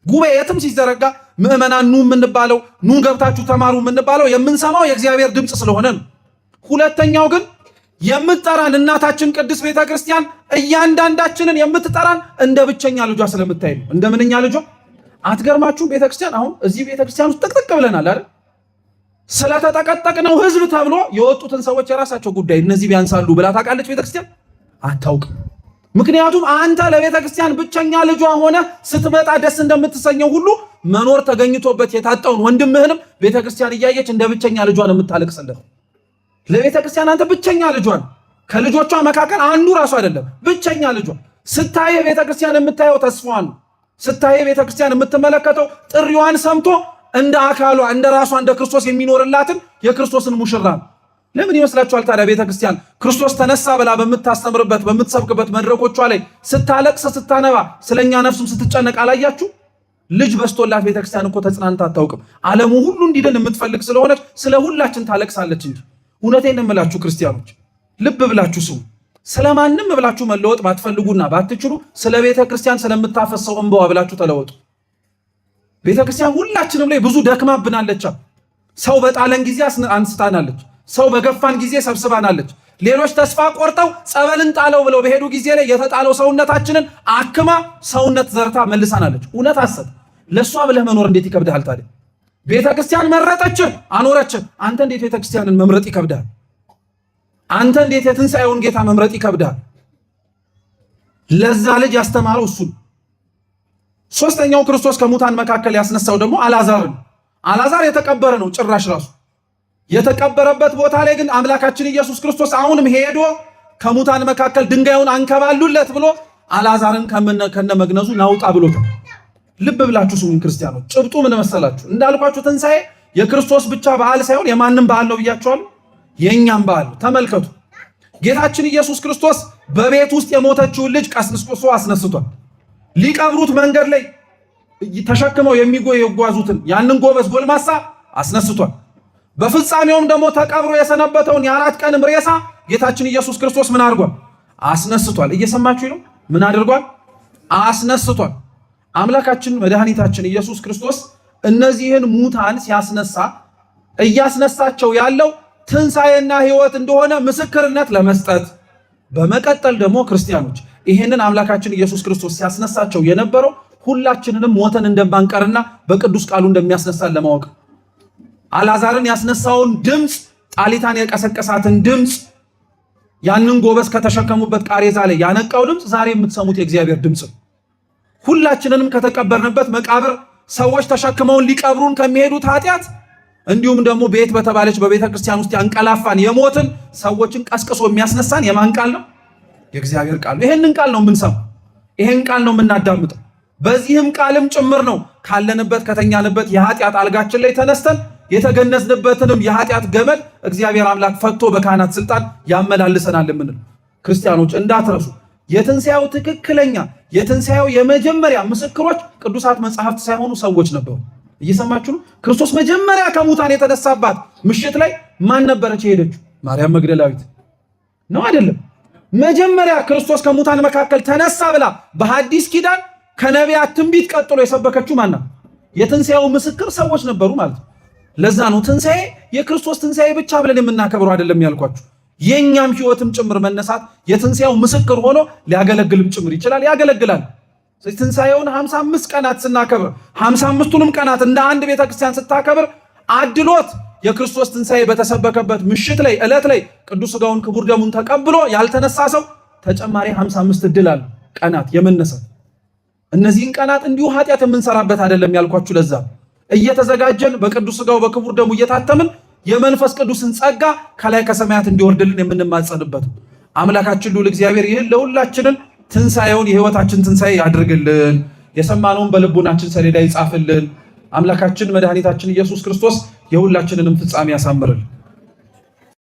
ጉባኤ የትም ሲዘረጋ ምዕመናን ኑ የምንባለው ኑ ገብታችሁ ተማሩ የምንባለው የምንሰማው የእግዚአብሔር ድምፅ ስለሆነ ነው። ሁለተኛው ግን የምትጠራን እናታችን ቅድስት ቤተክርስቲያን እያንዳንዳችንን የምትጠራን እንደ ብቸኛ ልጇ ስለምታይ ነው። እንደ ምንኛ ልጇ? አትገርማችሁም? ቤተክርስቲያን አሁን እዚህ ቤተክርስቲያን ውስጥ ጥቅጥቅ ብለናል አይደል? ስለተጠቀጠቅነው ህዝብ ተብሎ የወጡትን ሰዎች የራሳቸው ጉዳይ እነዚህ ቢያንሳሉ ብላ ታውቃለች ቤተክርስቲያን? አታውቅም። ምክንያቱም አንተ ለቤተ ክርስቲያን ብቸኛ ልጇ ሆነ ስትመጣ ደስ እንደምትሰኘው ሁሉ መኖር ተገኝቶበት የታጣውን ወንድምህንም ቤተ ክርስቲያን እያየች እንደ ብቸኛ ልጇን የምታለቅስለት። ለቤተ ክርስቲያን አንተ ብቸኛ ልጇን ከልጆቿ መካከል አንዱ ራሱ አይደለም፣ ብቸኛ ልጇ ስታይ ቤተ ክርስቲያን የምታየው ተስፋዋን ስታይ ቤተ ክርስቲያን የምትመለከተው ጥሪዋን ሰምቶ እንደ አካሏ እንደ ራሷ እንደ ክርስቶስ የሚኖርላትን የክርስቶስን ሙሽራ ነው። ለምን ይመስላችኋል ታዲያ ቤተ ክርስቲያን ክርስቶስ ተነሳ ብላ በምታስተምርበት በምትሰብክበት መድረኮቿ ላይ ስታለቅስ ስታነባ ስለኛ ነፍሱም ስትጨነቅ አላያችሁ? ልጅ በስቶላት ቤተ ክርስቲያን እኮ ተጽናንታ አታውቅም። ዓለሙ ሁሉ እንዲድን የምትፈልግ ስለሆነች ስለ ሁላችን ታለቅሳለች እንጂ። እውነቴን እምላችሁ ክርስቲያኖች ልብ ብላችሁ ስሙ። ስለማንም ብላችሁ መለወጥ ባትፈልጉና ባትችሉ ስለ ቤተ ክርስቲያን ስለምታፈሰው እንባዋ ብላችሁ ተለወጡ። ቤተ ክርስቲያን ሁላችንም ላይ ብዙ ደክማብናለች። ሰው በጣለን ጊዜ አንስታናለች። ሰው በገፋን ጊዜ ሰብስባናለች። ሌሎች ተስፋ ቆርጠው ጸበልን ጣለው ብለው በሄዱ ጊዜ ላይ የተጣለው ሰውነታችንን አክማ ሰውነት ዘርታ መልሳናለች። እውነት አሰብ ለሷ ብለህ መኖር እንዴት ይከብዳል ታዲያ? ቤተ ክርስቲያን መረጠችን አኖረችን። አንተ እንዴት ቤተ ክርስቲያንን መምረጥ ይከብዳል? አንተ እንዴት የትንሣኤውን ጌታ መምረጥ ይከብዳል? ለዛ ልጅ ያስተማረው እሱን። ሶስተኛው ክርስቶስ ከሙታን መካከል ያስነሳው ደግሞ አልዓዛርን። አልዓዛር የተቀበረ ነው ጭራሽ ራሱ የተቀበረበት ቦታ ላይ ግን አምላካችን ኢየሱስ ክርስቶስ አሁንም ሄዶ ከሙታን መካከል ድንጋዩን አንከባሉለት ብሎ አልዓዛርን ከነመግነዙ ናውጣ ብሎታል። ልብ ብላችሁ ስሙኝ ክርስቲያኖች። ጭብጡ ምን መሰላችሁ? እንዳልኳችሁ ትንሣኤ የክርስቶስ ብቻ በዓል ሳይሆን የማንም በዓል ነው ብያችኋለሁ። የእኛም በዓል ነው። ተመልከቱ። ጌታችን ኢየሱስ ክርስቶስ በቤት ውስጥ የሞተችውን ልጅ ቀስቅሶ አስነስቷል። ሊቀብሩት መንገድ ላይ ተሸክመው የሚጓዙትን ያንን ጎበዝ ጎልማሳ አስነስቷል። በፍጻሜውም ደግሞ ተቀብሮ የሰነበተውን የ4 ቀንም ሬሳ ጌታችን ኢየሱስ ክርስቶስ ምን አድርጓል? አስነስቷል። እየሰማችሁ ነው? ምን አድርጓል? አስነስቷል። አምላካችን መድኃኒታችን ኢየሱስ ክርስቶስ እነዚህን ሙታን ሲያስነሳ እያስነሳቸው ያለው ትንሣኤና ሕይወት እንደሆነ ምስክርነት ለመስጠት በመቀጠል ደግሞ ክርስቲያኖች ይህንን አምላካችን ኢየሱስ ክርስቶስ ሲያስነሳቸው የነበረው ሁላችንንም ሞተን እንደማንቀርና በቅዱስ ቃሉ እንደሚያስነሳን ለማወቅ አልዓዛርን ያስነሳውን ድምፅ፣ ጣሊታን የቀሰቀሳትን ድምፅ፣ ያንን ጎበዝ ከተሸከሙበት ቃሬዛ ላይ ያነቃው ድምፅ ዛሬ የምትሰሙት የእግዚአብሔር ድምፅ ነው። ሁላችንንም ከተቀበርንበት መቃብር ሰዎች ተሸክመውን ሊቀብሩን ከሚሄዱት ኃጢአት እንዲሁም ደግሞ ቤት በተባለች በቤተ ክርስቲያን ውስጥ ያንቀላፋን የሞትን ሰዎችን ቀስቅሶ የሚያስነሳን የማን ቃል ነው? የእግዚአብሔር ቃል ነው። ይሄንን ቃል ነው የምንሰማው። ይሄን ቃል ነው የምናዳምጠው። በዚህም ቃልም ጭምር ነው ካለንበት ከተኛንበት የኃጢአት አልጋችን ላይ ተነስተን የተገነዝንበትንም የኃጢአት ገመድ እግዚአብሔር አምላክ ፈቶ በካህናት ስልጣን ያመላልሰናል የምንለው። ክርስቲያኖች እንዳትረሱ፣ የትንሣኤው ትክክለኛ የትንሣኤው የመጀመሪያ ምስክሮች ቅዱሳት መጽሐፍት ሳይሆኑ ሰዎች ነበሩ። እየሰማችሁ ነው? ክርስቶስ መጀመሪያ ከሙታን የተነሳባት ምሽት ላይ ማን ነበረች የሄደችው? ማርያም መግደላዊት ነው አይደለም? መጀመሪያ ክርስቶስ ከሙታን መካከል ተነሳ ብላ በሐዲስ ኪዳን ከነቢያት ትንቢት ቀጥሎ የሰበከችው ማን ነው? የትንሣኤው ምስክር ሰዎች ነበሩ ማለት ነው። ለዛ ነው ትንሣኤ የክርስቶስ ትንሣኤ ብቻ ብለን የምናከብረው አይደለም ያልኳችሁ። የኛም ሕይወትም ጭምር መነሳት የትንሣኤው ምስክር ሆኖ ሊያገለግልም ጭምር ይችላል፣ ያገለግላል። ትንሣኤውን 55 ቀናት ስናከብር 55ቱንም ቀናት እንደ አንድ ቤተክርስቲያን ስታከብር አድሎት የክርስቶስ ትንሣኤ በተሰበከበት ምሽት ላይ ዕለት ላይ ቅዱስ ሥጋውን ክቡር ደሙን ተቀብሎ ያልተነሳ ሰው ተጨማሪ 55 እድል አለ ቀናት የመነሳት። እነዚህን ቀናት እንዲሁ ኃጢአት የምንሰራበት አይደለም ያልኳችሁ። ለዛ እየተዘጋጀን በቅዱስ ሥጋው በክቡር ደሙ እየታተምን የመንፈስ ቅዱስን ጸጋ ከላይ ከሰማያት እንዲወርድልን የምንማጸንበት አምላካችን ልዑል እግዚአብሔር ይህን ለሁላችንን ትንሣኤውን የሕይወታችን ትንሣኤ ያድርግልን። የሰማነውን በልቡናችን ሰሌዳ ይጻፍልን። አምላካችን መድኃኒታችን ኢየሱስ ክርስቶስ የሁላችንንም ፍጻሜ ያሳምርልን።